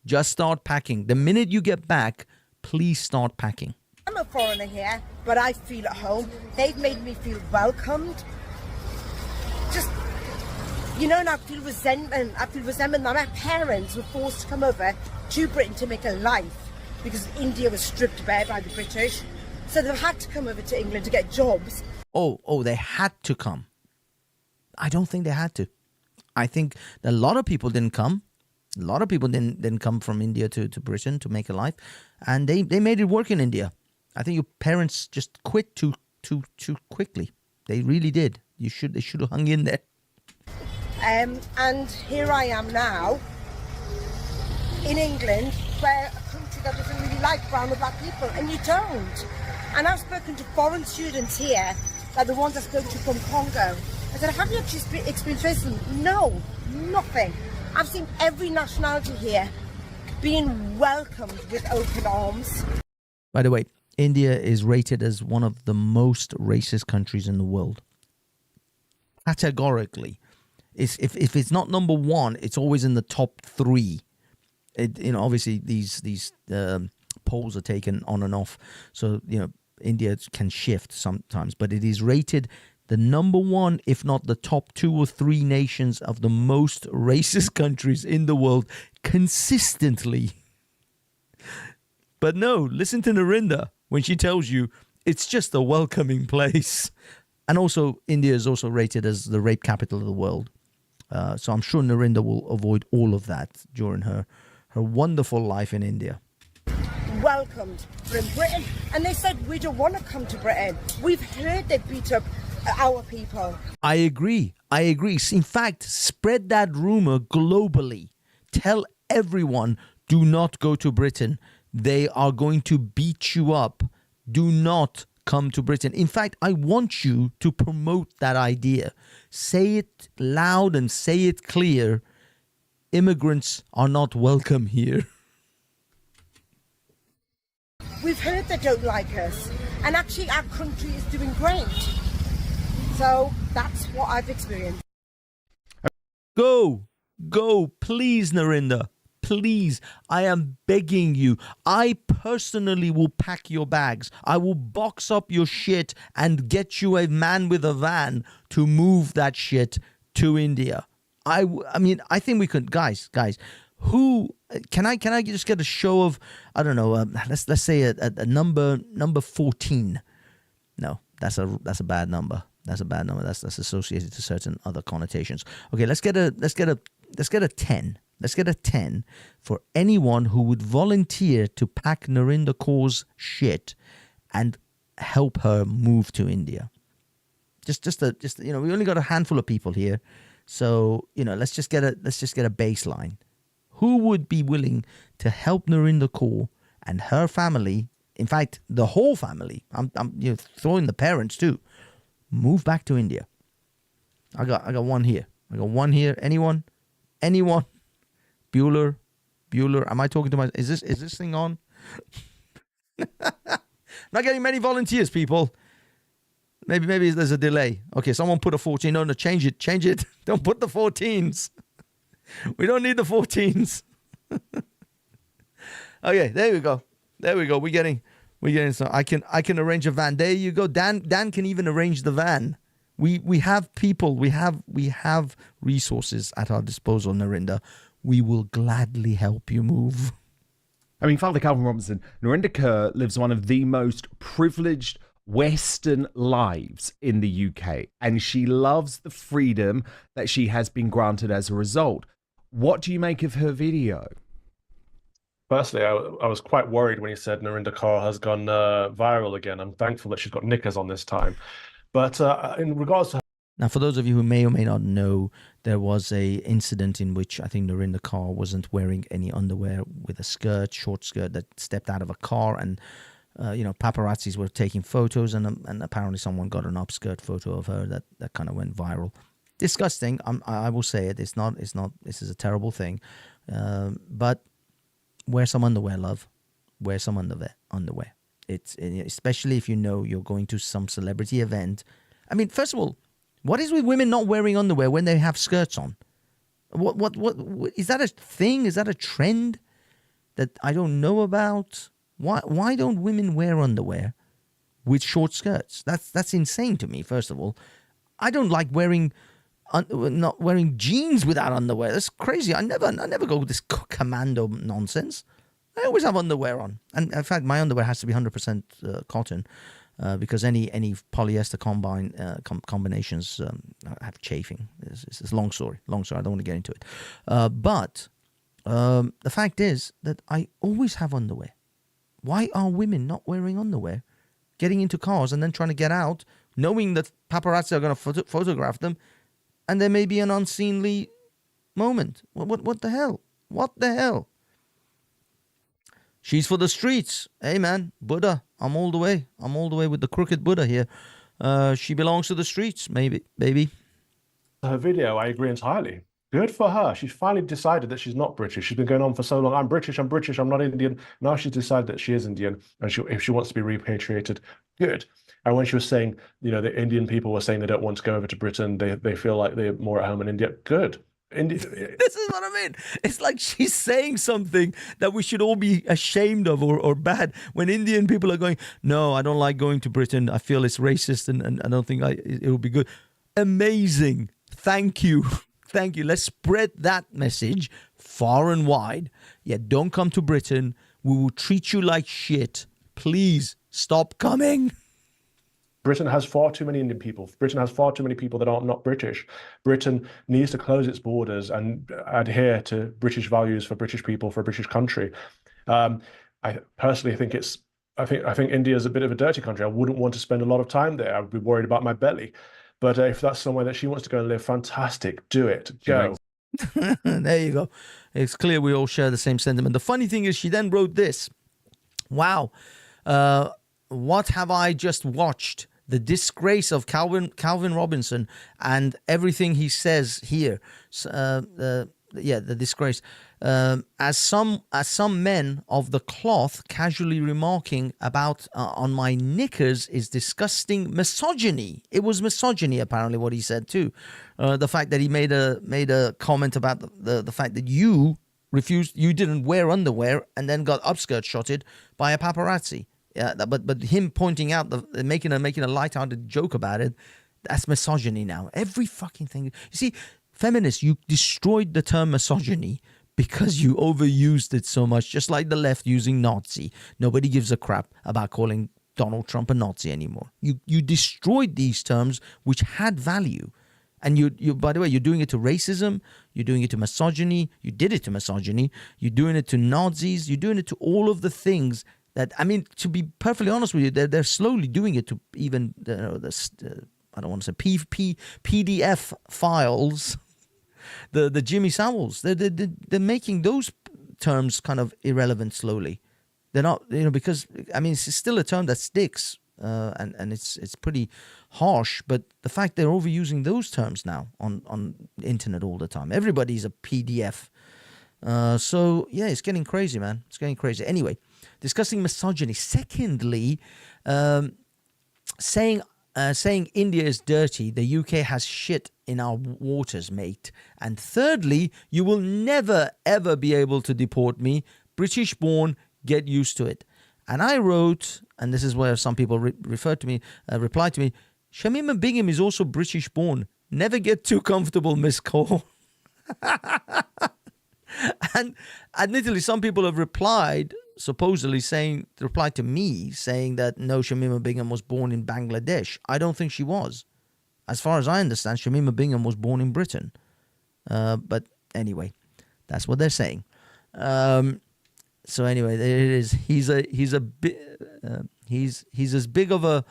Just start packing. The minute you get back, please start packing. I'm a foreigner here, but I feel at home. They've made me feel welcomed. Just, and I feel resentment. I feel resentment that my parents were forced to come over to Britain to make a life because India was stripped bare by the British. So they had to come over to England to get jobs. Oh, they had to come. I don't think they had to. I think that a lot of people didn't come. A lot of people didn't come from India to Britain to make a life, and they made it work in India. I think your parents just quit too quickly. They really did. They should have hung in there. And here I am now in England, where a country that doesn't really like brown or black people, and you don't. And I've spoken to foreign students here, like the ones I spoke to from Congo. I said, have you actually experienced racism? No, nothing. I've seen every nationality here being welcomed with open arms. By the way, India is rated as one of the most racist countries in the world. Categorically. If it's not number one, it's always in the top three. Obviously these polls are taken on and off, so India can shift sometimes, but it is rated the number one, if not the top 2 or 3 nations of the most racist countries in the world consistently. But no, listen to Narendra when she tells you it's just a welcoming place. And also, India is also rated as the rape capital of the world. So I'm sure Narendra will avoid all of that during her wonderful life in India. Welcomed from Britain, and they said we don't want to come to Britain. We've heard they beat up our people. I agree. In fact, spread that rumor globally. Tell everyone, do not go to Britain. They are going to beat you up. Do not come to Britain. In fact, I want you to promote that idea. Say it loud and say it clear. Immigrants are not welcome here. We've heard they don't like us, and actually our country is doing great. So that's what I've experienced. Go, please, Narendra. Please, I am begging you. I personally will pack your bags. I will box up your shit and get you a man with a van to move that shit to India. I mean, I think we could, guys. Who can I just get a show of? I don't know. Let's say a number 14. No, that's a bad number. That's a bad number. That's associated to certain other connotations. Okay, let's get a 10. Let's get a 10 for anyone who would volunteer to pack Narendra Kaur's shit and help her move to India. Just we only got a handful of people here, so let's just get a baseline. Who would be willing to help Narendra Kaur and her family? In fact, the whole family. I'm throwing the parents too. Move back to India. I got one here. Anyone? Bueller. Am I talking to my? Is this thing on? Not getting many volunteers, people. Maybe there's a delay. Okay, someone put a 14. No, change it. Don't put the 14s. We don't need the 14s. Okay, there we go. We're getting some. I can arrange a van. There you go. Dan can even arrange the van. We have people. We have resources at our disposal, Narendra. We will gladly help you move. I mean, Father Calvin Robinson, Narendra Kaur lives one of the most privileged Western lives in the UK, and she loves the freedom that she has been granted as a result. What do you make of her video? Firstly, I was quite worried when he said Narendra Kaur has gone viral again. I'm thankful that she's got knickers on this time. But in regards to... Now, for those of you who may or may not know, there was a incident in which I think Narendra Kaur wasn't wearing any underwear with a short skirt, that stepped out of a car, and paparazzis were taking photos, and apparently someone got an upskirt photo of her that kind of went viral. Disgusting. I will say it. It's not. This is a terrible thing. But wear some underwear, love. Wear some underwear. It's especially if you're going to some celebrity event. I mean, first of all, what is with women not wearing underwear when they have skirts on? What is that a thing? Is that a trend that I don't know about? Why don't women wear underwear with short skirts? That's insane to me. First of all, I don't like not wearing jeans without underwear. That's crazy. I never go with this commando nonsense. I always have underwear on, and in fact, my underwear has to be 100% cotton. Because any polyester combinations have chafing. It's a long story. I don't want to get into it. But the fact is that I always have underwear. Why are women not wearing underwear? Getting into cars and then trying to get out, knowing that paparazzi are going to photograph them, and there may be an unseemly moment. What the hell? What the hell? She's for the streets. Hey, man, Buddha, I'm all the way. With the crooked Buddha here. She belongs to the streets, maybe, baby. Her video, I agree entirely. Good for her. She's finally decided that she's not British. She's been going on for so long. I'm British, I'm not Indian. Now she's decided that she is Indian, and if she wants to be repatriated, good. And when she was saying, the Indian people were saying they don't want to go over to Britain, they feel like they're more at home in India, good. This is what I mean. It's like she's saying something that we should all be ashamed of or bad. When Indian people are going, no, I don't like going to Britain. I feel it's racist and I don't think it will be good. Amazing. Thank you. Thank you. Let's spread that message far and wide. Yeah, don't come to Britain. We will treat you like shit. Please stop coming. Britain has far too many Indian people. Britain has far too many people that are not British. Britain needs to close its borders and adhere to British values for British people, for a British country. I personally think I think India is a bit of a dirty country. I wouldn't want to spend a lot of time there. I would be worried about my belly. But if that's somewhere that she wants to go and live, fantastic. Do it. Go. There you go. It's clear we all share the same sentiment. The funny thing is she then wrote this. Wow. What have I just watched? The disgrace of Calvin Robinson and everything he says here. The disgrace. As some men of the cloth casually remarking about on my knickers is disgusting misogyny. It was misogyny, apparently, what he said too. The fact that he made a comment about the fact that you didn't wear underwear and then got upskirt shotted by a paparazzi. Yeah, but him pointing out making a light-hearted joke about it, that's misogyny now. Every fucking thing. You see, feminists, you destroyed the term misogyny because you overused it so much, just like the left using Nazi. Nobody gives a crap about calling Donald Trump a Nazi anymore. You destroyed these terms which had value. And you by the way, you're doing it to racism, you're doing it to misogyny, you did it to misogyny, you're doing it to Nazis, you're doing it to all of the things that, I mean, to be perfectly honest with you, they're slowly doing it to even, I don't want to say PDF files, the Jimmy Saviles. They're making those terms kind of irrelevant slowly. They're not, because, I mean, it's still a term that sticks, and it's pretty harsh, but the fact they're overusing those terms now on the internet all the time. Everybody's a PDF. So, yeah, it's getting crazy, man. It's getting crazy. Anyway, discussing misogyny. Secondly, saying India is dirty, the UK has shit in our waters, mate. And thirdly, you will never, ever be able to deport me. British born, get used to it. And I wrote, and this is where some people replied to me, Shamima Bingham is also British born. Never get too comfortable, Miss Cole. And admittedly, some people have replied to me saying that no, Shamima Bingham was born in Bangladesh. I don't think she was. As far as I understand, Shamima Bingham was born in Britain. But anyway, that's what they're saying. So anyway, there it is. He's as big of a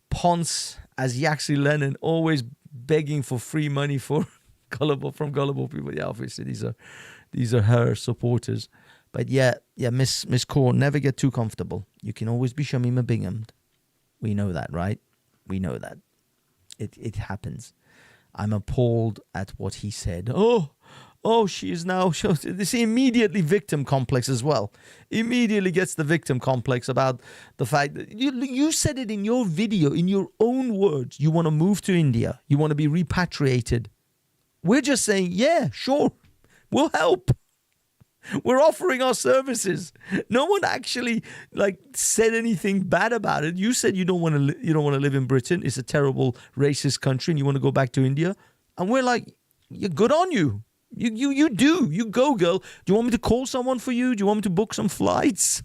ponce as Yaxi Lennon, always begging for free money from gullible people. Yeah, obviously these are her supporters. But yeah, Miss Kaur, never get too comfortable. You can always be Shamima Bingham. We know that, right? We know that. It happens. I'm appalled at what he said. Oh, she is now... This immediately victim complex as well. Immediately gets the victim complex about the fact that... You said it in your video, in your own words. You want to move to India. You want to be repatriated. We're just saying, yeah, sure. We'll help. We're offering our services. No one actually said anything bad about it. You said you don't want to live in Britain. It's a terrible racist country, and you want to go back to India. And we're like, you're good on you. You do. You go, girl. Do you want me to call someone for you? Do you want me to book some flights?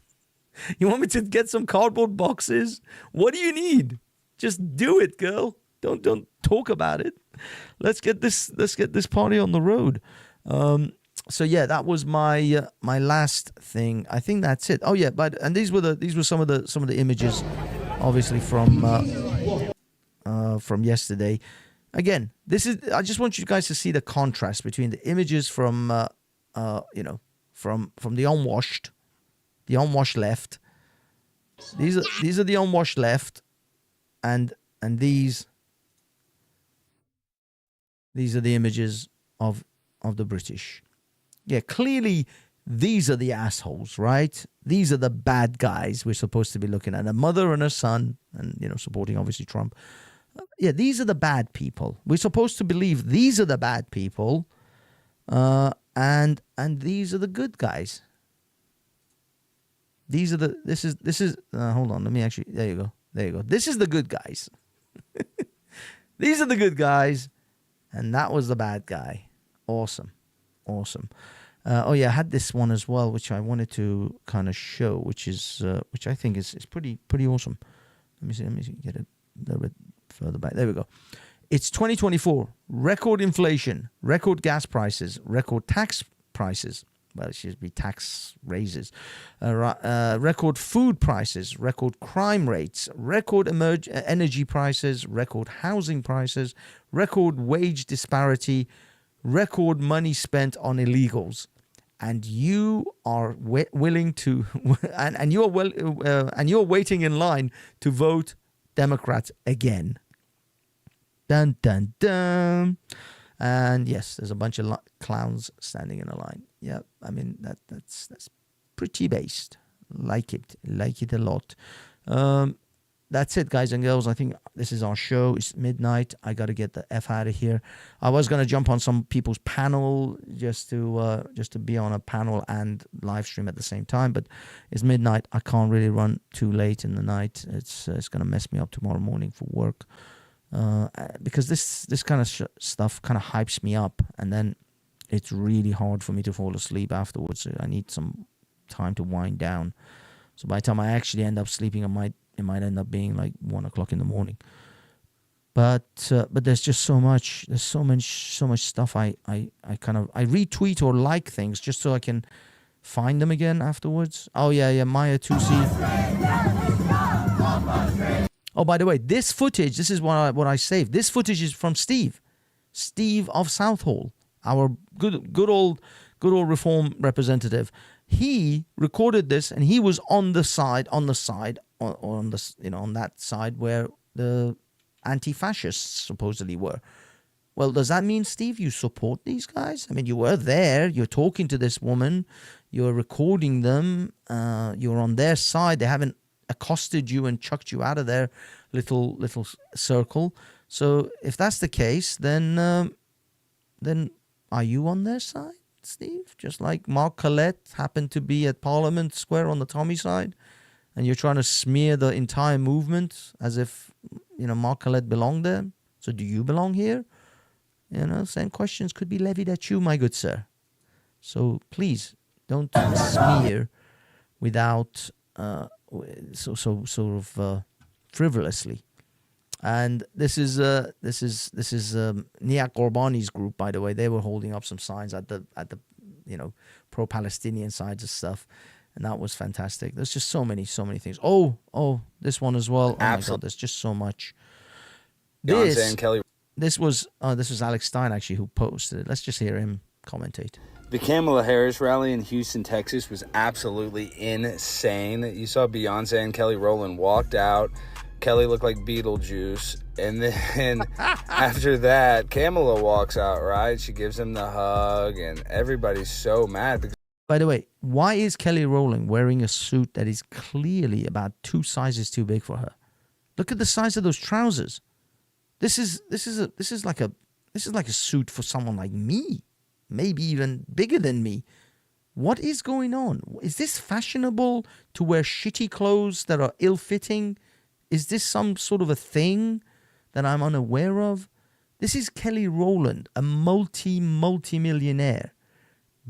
You want me to get some cardboard boxes? What do you need? Just do it, girl. Don't talk about it. Let's get this party on the road. So yeah, that was my last thing. I think that's it. Oh yeah, and these were some of the images, obviously from yesterday. Again, I just want you guys to see the contrast between the images from from the unwashed left. These are the unwashed left, and these are the images of of the British. Yeah, clearly these are the assholes, right? These are the bad guys we're supposed to be looking at. A mother and a son, and, supporting, obviously, Trump. Yeah, these are the bad people. We're supposed to believe these are the bad people, and these are the good guys. This is hold on, let me actually, there you go. This is the good guys. These are the good guys, and that was the bad guy. Awesome. I had this one as well, which I wanted to kind of show, which I think is pretty awesome. Let me see, get it a little bit further back. There we go. It's 2024. Record inflation, record gas prices, record tax prices. Well, it should be tax raises. Record food prices, record crime rates, record energy prices, record housing prices, record wage disparity, record money spent on illegals. And you are willing to, and you're waiting in line to vote Democrat again. Dun dun dun. And yes, there's a bunch of clowns standing in a line. Yeah, I mean that's pretty based. Like it a lot. That's it, guys and girls. I think this is our show. It's midnight. I got to get the F out of here. I was going to jump on some people's panel just to be on a panel and live stream at the same time, but it's midnight. I can't really run too late in the night. It's going to mess me up tomorrow morning for work. Because this kind of stuff kind of hypes me up, and then it's really hard for me to fall asleep afterwards. I need some time to wind down. So by the time I actually end up sleeping, it might end up being like 1 o'clock in the morning. But there's just so much. There's so much stuff. I retweet or like things just so I can find them again afterwards. Oh yeah, Maya 2C. Oh, by the way, this footage, this is what I saved. This footage is from Steve of Southall, our good old Reform representative. He recorded this, and he was on that side where the anti-fascists supposedly were. Well, does that mean, Steve, you support these guys? I mean, you were there. You're talking to this woman. You're recording them. You're on their side. They haven't accosted you and chucked you out of their little circle. So if that's the case, then are you on their side, Steve? Just like Mark Collett happened to be at Parliament Square on the Tommy side, and you're trying to smear the entire movement as if Mark Collett belonged there. So do you belong here? Same questions could be levied at you, my good sir. So please don't smear without frivolously. And this is Nia Gorbani's group, by the way. They were holding up some signs at the pro-Palestinian sides of stuff, and that was fantastic. There's just so many things. Oh, this one as well. Oh my God, there's just so much. Beyonce and Kelly. This was Alex Stein actually who posted it. Let's just hear him commentate. The Kamala Harris rally in Houston, Texas was absolutely insane. You saw Beyonce and Kelly Rowland walked out. Kelly looked like Beetlejuice. And then after that, Kamala walks out, right? She gives him the hug, and everybody's so mad. By the way, why is Kelly Rowland wearing a suit that is clearly about 2 sizes too big for her? Look at the size of those trousers. This is like a suit for someone like me. Maybe even bigger than me. What is going on? Is this fashionable to wear shitty clothes that are ill-fitting? Is this some sort of a thing that I'm unaware of? This is Kelly Rowland, a multi-millionaire,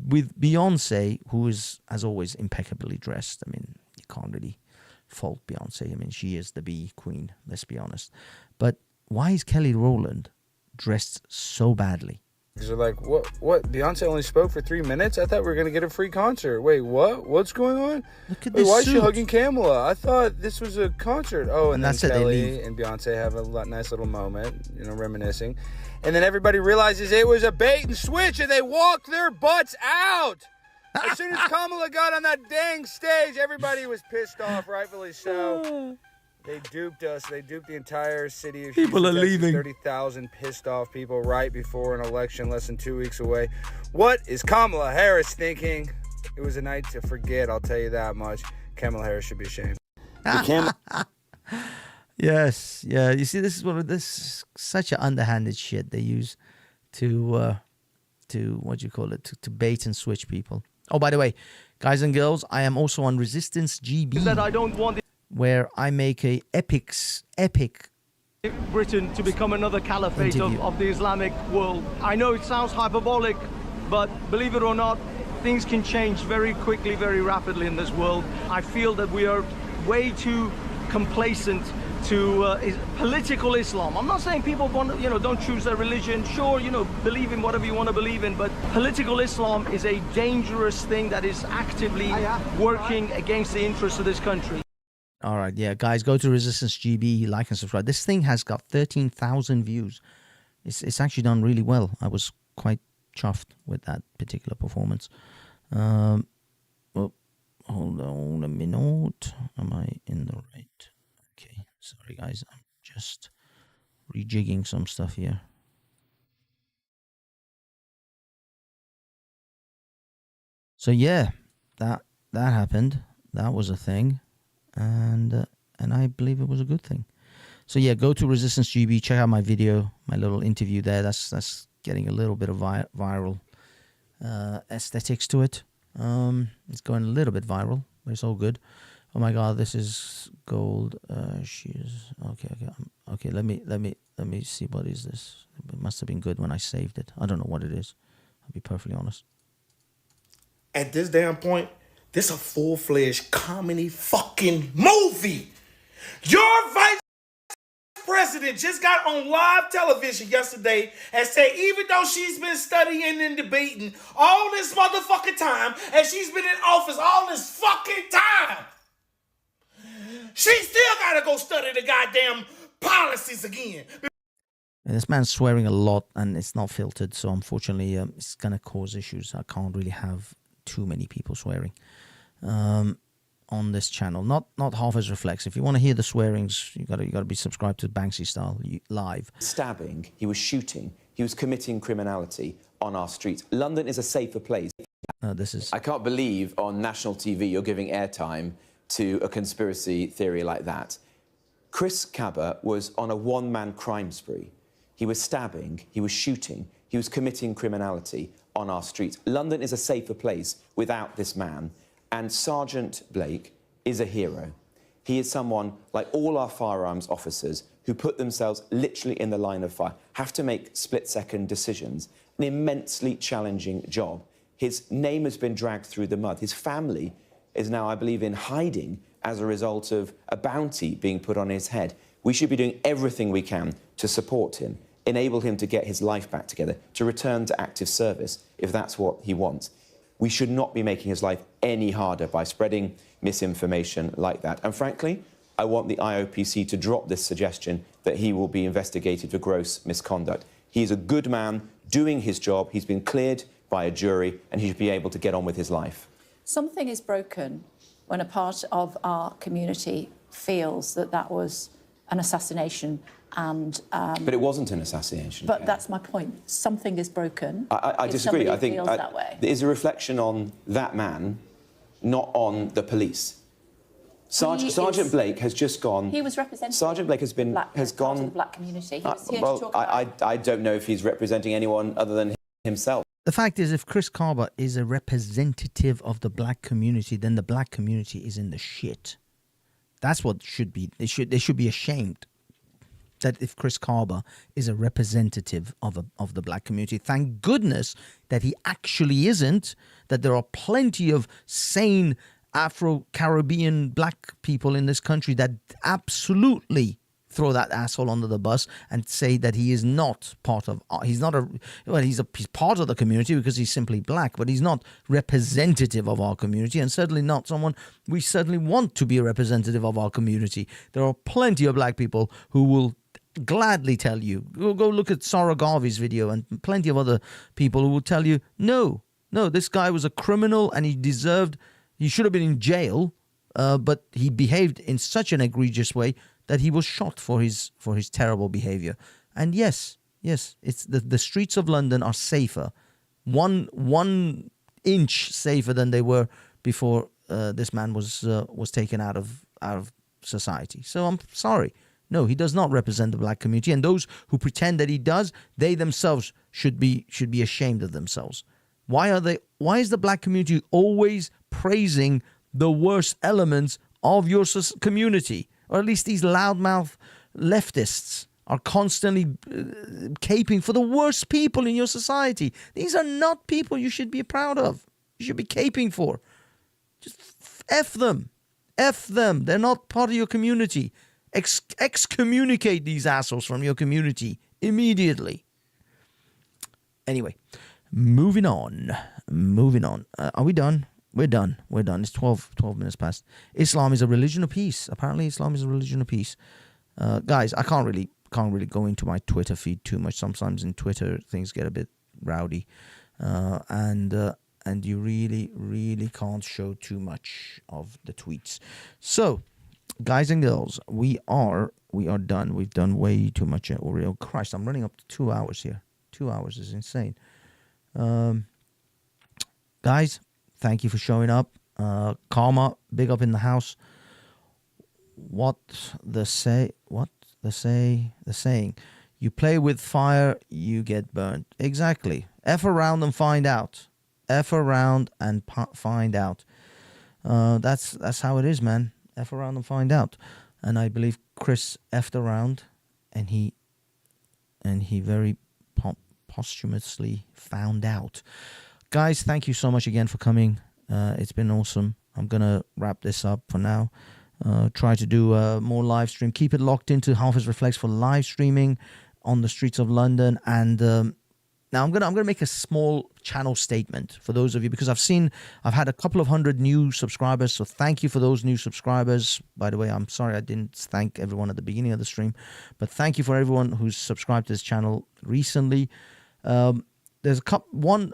with Beyonce, who is, as always, impeccably dressed. I mean, you can't really fault Beyonce. I mean, she is the bee queen, let's be honest. But why is Kelly Rowland dressed so badly? Because they're like, what? Beyonce only spoke for 3 minutes? I thought we were going to get a free concert. Wait, what? What's going on? Look at this why is suit. she hugging Kamala? I thought this was a concert. Oh, and then that's it, Kelly and Beyonce have a nice little moment, reminiscing. And then everybody realizes it was a bait and switch, and they walked their butts out. As soon as Kamala got on that dang stage, everybody was pissed off, rightfully so. They duped us. They duped the entire city of People Houston, are Texas. leaving. 30,000 pissed off people right before an election less than 2 weeks away. What is Kamala Harris thinking? It was a night to forget, I'll tell you that much. Kamala Harris should be ashamed. Yes, yeah. You see, this is such an underhanded shit they use to what do you call it, to bait and switch people. Oh, by the way, guys and girls, I am also on Resistance GB, That I don't want where I make a epic Britain to become another caliphate of the Islamic world. I know it sounds hyperbolic, but believe it or not, things can change very quickly, very rapidly in this world. I feel that we are way too complacent to political Islam. I'm not saying people don't choose their religion. Sure, believe in whatever you want to believe in, but political Islam is a dangerous thing that is actively working against the interests of this country. All right, yeah, guys, go to Resistance GB, like and subscribe. This thing has got 13,000 views. It's actually done really well. I was quite chuffed with that particular performance. Well, hold on a minute. Am I in the right? Okay, sorry guys, I'm just rejigging some stuff here. So yeah, that happened. That was a thing. And I believe it was a good thing. So yeah, go to Resistance GB, check out my video, my little interview there. That's getting a little bit of viral aesthetics to it. It's going a little bit viral, but it's all good. Oh my God, this is gold. She's okay. Let me see, what is this? It must have been good when I saved it. I don't know what it is. I'll be perfectly honest. At this damn point, this a full-fledged comedy fucking movie. Your vice president just got on live television yesterday and said even though she's been studying and debating all this motherfucking time and she's been in office all this fucking time, she still gotta go study the goddamn policies again. And this man's swearing a lot and it's not filtered, so unfortunately it's going to cause issues. I can't really have too many people swearing on this channel. Not Hafez Reflex. If you want to hear the swearings, you got to be subscribed to Banksy style live. Stabbing, he was shooting, he was committing criminality on our streets. London is a safer place. I can't believe on national TV you're giving airtime to a conspiracy theory like that. Chris Cabot was on a one-man crime spree. He was stabbing, he was shooting, he was committing criminality on our streets. London is a safer place without this man. And Sergeant Blake is a hero. He is someone, like all our firearms officers, who put themselves literally in the line of fire, have to make split-second decisions, an immensely challenging job. His name has been dragged through the mud. His family is now, I believe, in hiding as a result of a bounty being put on his head. We should be doing everything we can to support him, enable him to get his life back together, to return to active service, if that's what he wants. We should not be making his life any harder by spreading misinformation like that. And frankly, I want the IOPC to drop this suggestion that he will be investigated for gross misconduct. He is a good man doing his job. He's been cleared by a jury, and he should be able to get on with his life. Something is broken when a part of our community feels that that was an assassination and... but it wasn't an assassination. But that's my point. Something is broken. I disagree. I think feels that way. There is a reflection on that man, not on the police. Sergeant Blake has just gone... He was representing... Sergeant Blake has gone... the black community. He was here to talk about... I don't know if he's representing anyone other than himself. The fact is, if Chris Carver is a representative of the black community, then the black community is in the shit. That's what should be. They should be ashamed that if Chris Carver is a representative of the black community. Thank goodness that he actually isn't, that there are plenty of sane Afro-Caribbean black people in this country that absolutely throw that asshole under the bus and say that he is not part of, he's part of the community because he's simply black, but he's not representative of our community, and certainly not someone we certainly want to be a representative of our community. There are plenty of black people who will gladly tell you, go look at Sarah Garvey's video and plenty of other people who will tell you, no, this guy was a criminal and he should have been in jail, but he behaved in such an egregious way that he was shot for his terrible behavior. And yes, it's the streets of London are safer, one inch safer than they were before this man was taken out of society. So I'm sorry. No, he does not represent the black community, and those who pretend that he does, they themselves should be ashamed of themselves. Why is the black community always praising the worst elements of your community? Or at least these loudmouth leftists are constantly caping for the worst people in your society. These are not people you should be proud of. You should be caping for. Just F them. F them. They're not part of your community. Excommunicate these assholes from your community immediately. Anyway, moving on. Are we done? We're done. It's 12 minutes past. Islam is a religion of peace. Apparently, Islam is a religion of peace. Guys, I can't really go into my Twitter feed too much. Sometimes in Twitter, things get a bit rowdy. And you really can't show too much of the tweets. So, guys and girls, we are done. We've done way too much Oreo. Christ, I'm running up to 2 hours here. 2 hours is insane. Guys, thank you for showing up. Karma, big up in the house. The saying. You play with fire, you get burnt. Exactly. F around and find out. F around and find out. That's how it is, man. F around and find out. And I believe Chris F'd around, and he very posthumously found out. Guys, thank you so much again for coming. It's been awesome. I'm gonna wrap this up for now. Try to do more live stream. Keep it locked into Hafez Reflects for live streaming on the streets of London. And now I'm gonna make a small channel statement for those of you, because I've had a couple of hundred new subscribers. So thank you for those new subscribers. By the way, I'm sorry I didn't thank everyone at the beginning of the stream, but thank you for everyone who's subscribed to this channel recently. There's one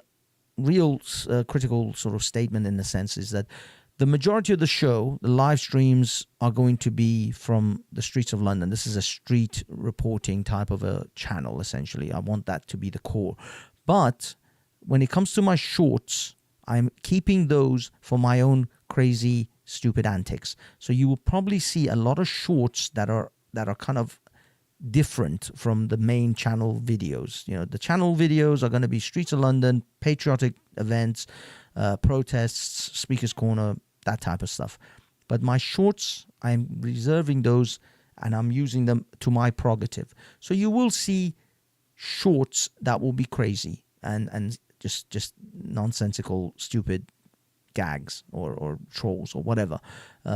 real critical sort of statement in the sense is that the majority of the show, the live streams, are going to be from the streets of London. This is a street reporting type of a channel, essentially. I want that to be the core. But when it comes to my shorts, I'm keeping those for my own crazy, stupid antics. So you will probably see a lot of shorts that are kind of different from the main channel videos. You know, the channel videos are going to be streets of London, patriotic events, protests, speaker's corner, that type of stuff. But my shorts, I'm reserving those and I'm using them to my prerogative. So you will see shorts that will be crazy and just nonsensical, stupid gags or trolls or whatever.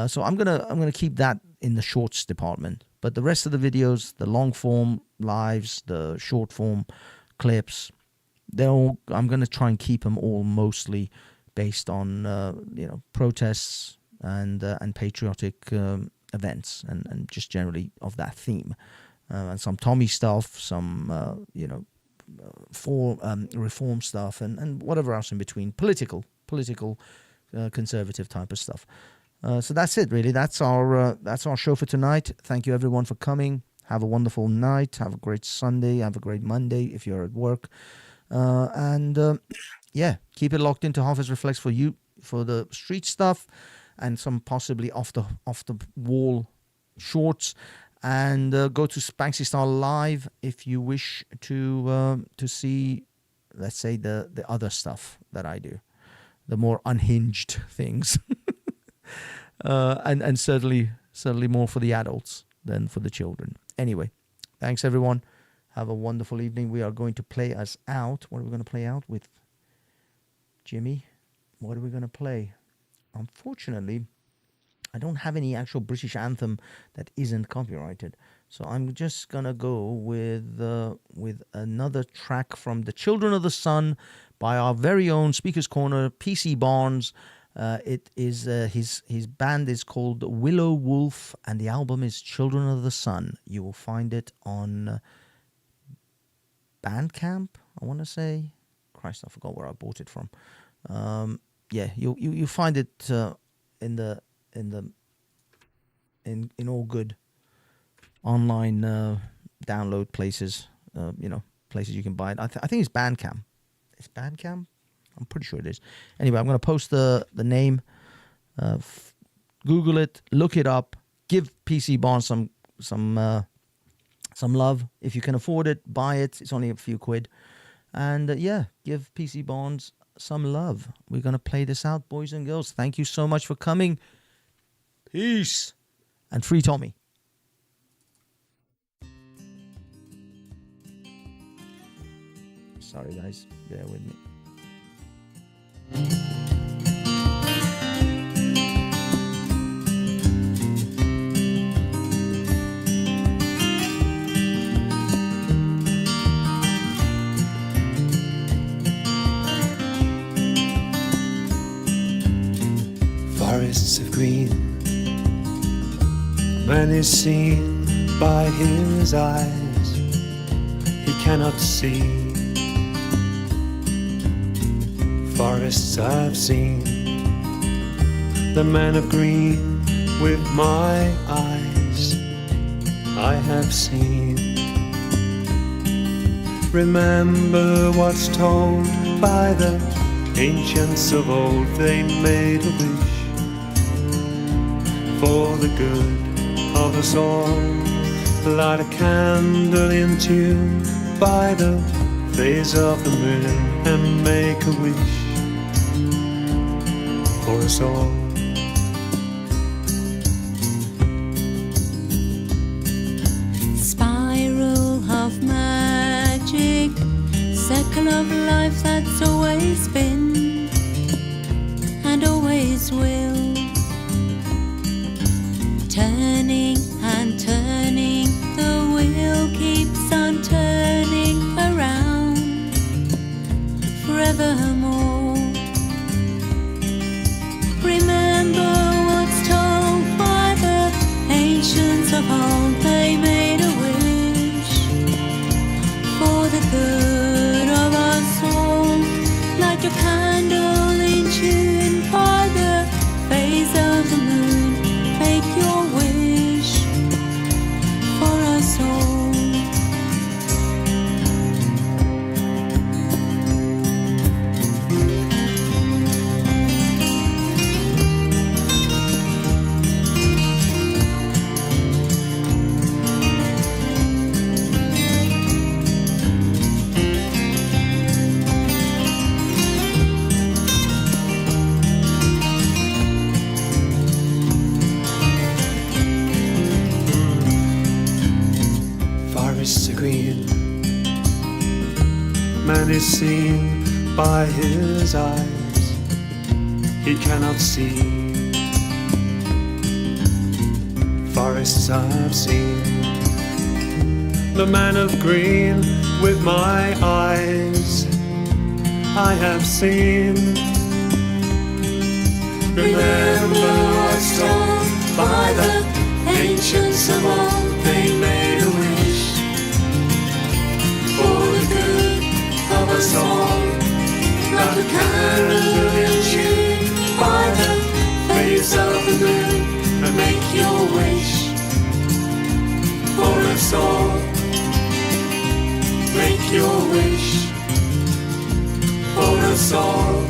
So I'm gonna keep that in the shorts department. But the rest of the videos, the long form lives, the short form clips, I'm gonna try and keep them all mostly based on protests and patriotic events and just generally of that theme, and some Tommy stuff, some reform stuff, and whatever else in between, political conservative type of stuff. So that's it, really. That's our show for tonight. Thank you everyone for coming. Have a wonderful night. Have a great Sunday. Have a great Monday if you're at work. Yeah, keep it locked into Hafez Reflects for you for the street stuff and some possibly off the wall shorts. And go to Spanksy Star Live if you wish to see, let's say, the other stuff that I do, the more unhinged things, and certainly more for the adults than for the children. Anyway, thanks everyone. Have a wonderful evening. We are going to play us out. What are we going to play out with, Jimmy? What are we going to play? Unfortunately, I don't have any actual British anthem that isn't copyrighted. So I'm just going to go with another track from The Children of the Sun by our very own Speaker's Corner, PC Barnes. It is his band is called Willow Wolf, and the album is Children of the Sun. You will find it on Bandcamp, I want to say. Christ, I forgot where I bought it from. Yeah, you find it in all good online download places, places you can buy it. I think it's Bandcamp. It's Bandcamp? I'm pretty sure it is. Anyway, I'm going to post the name. Google it, look it up, give PC Barnes some love. If you can afford it, buy it. It's only a few quid. And give PC Barnes some love. We're going to play this out, boys and girls. Thank you so much for coming. Peace. And free Tommy. Sorry, guys. Bear with me. Forests of green, man is seen by his eyes, he cannot see. Forests I've seen, the man of green with my eyes I have seen. Remember what's told by the ancients of old, they made a wish for the good of us all. Light a candle in tune by the phase of the moon and make a wish for us all. Spiral of magic, circle of life that's always been and always will. Turning and turning, the wheel keeps on turning around forevermore. Remember what's told by the ancients of old, they made a wish for the good of us all. Light your candle in tune by the phase of the moon, make your wish for us all. Green, man is seen by his eyes, he cannot see. Forests I've seen, the man of green with my eyes I have seen. Remember what's told by the ancients of old, they made a wish for the good of us all. Light a candle in tune by the phase of the moon and make your wish for us all. Make your wish for us all.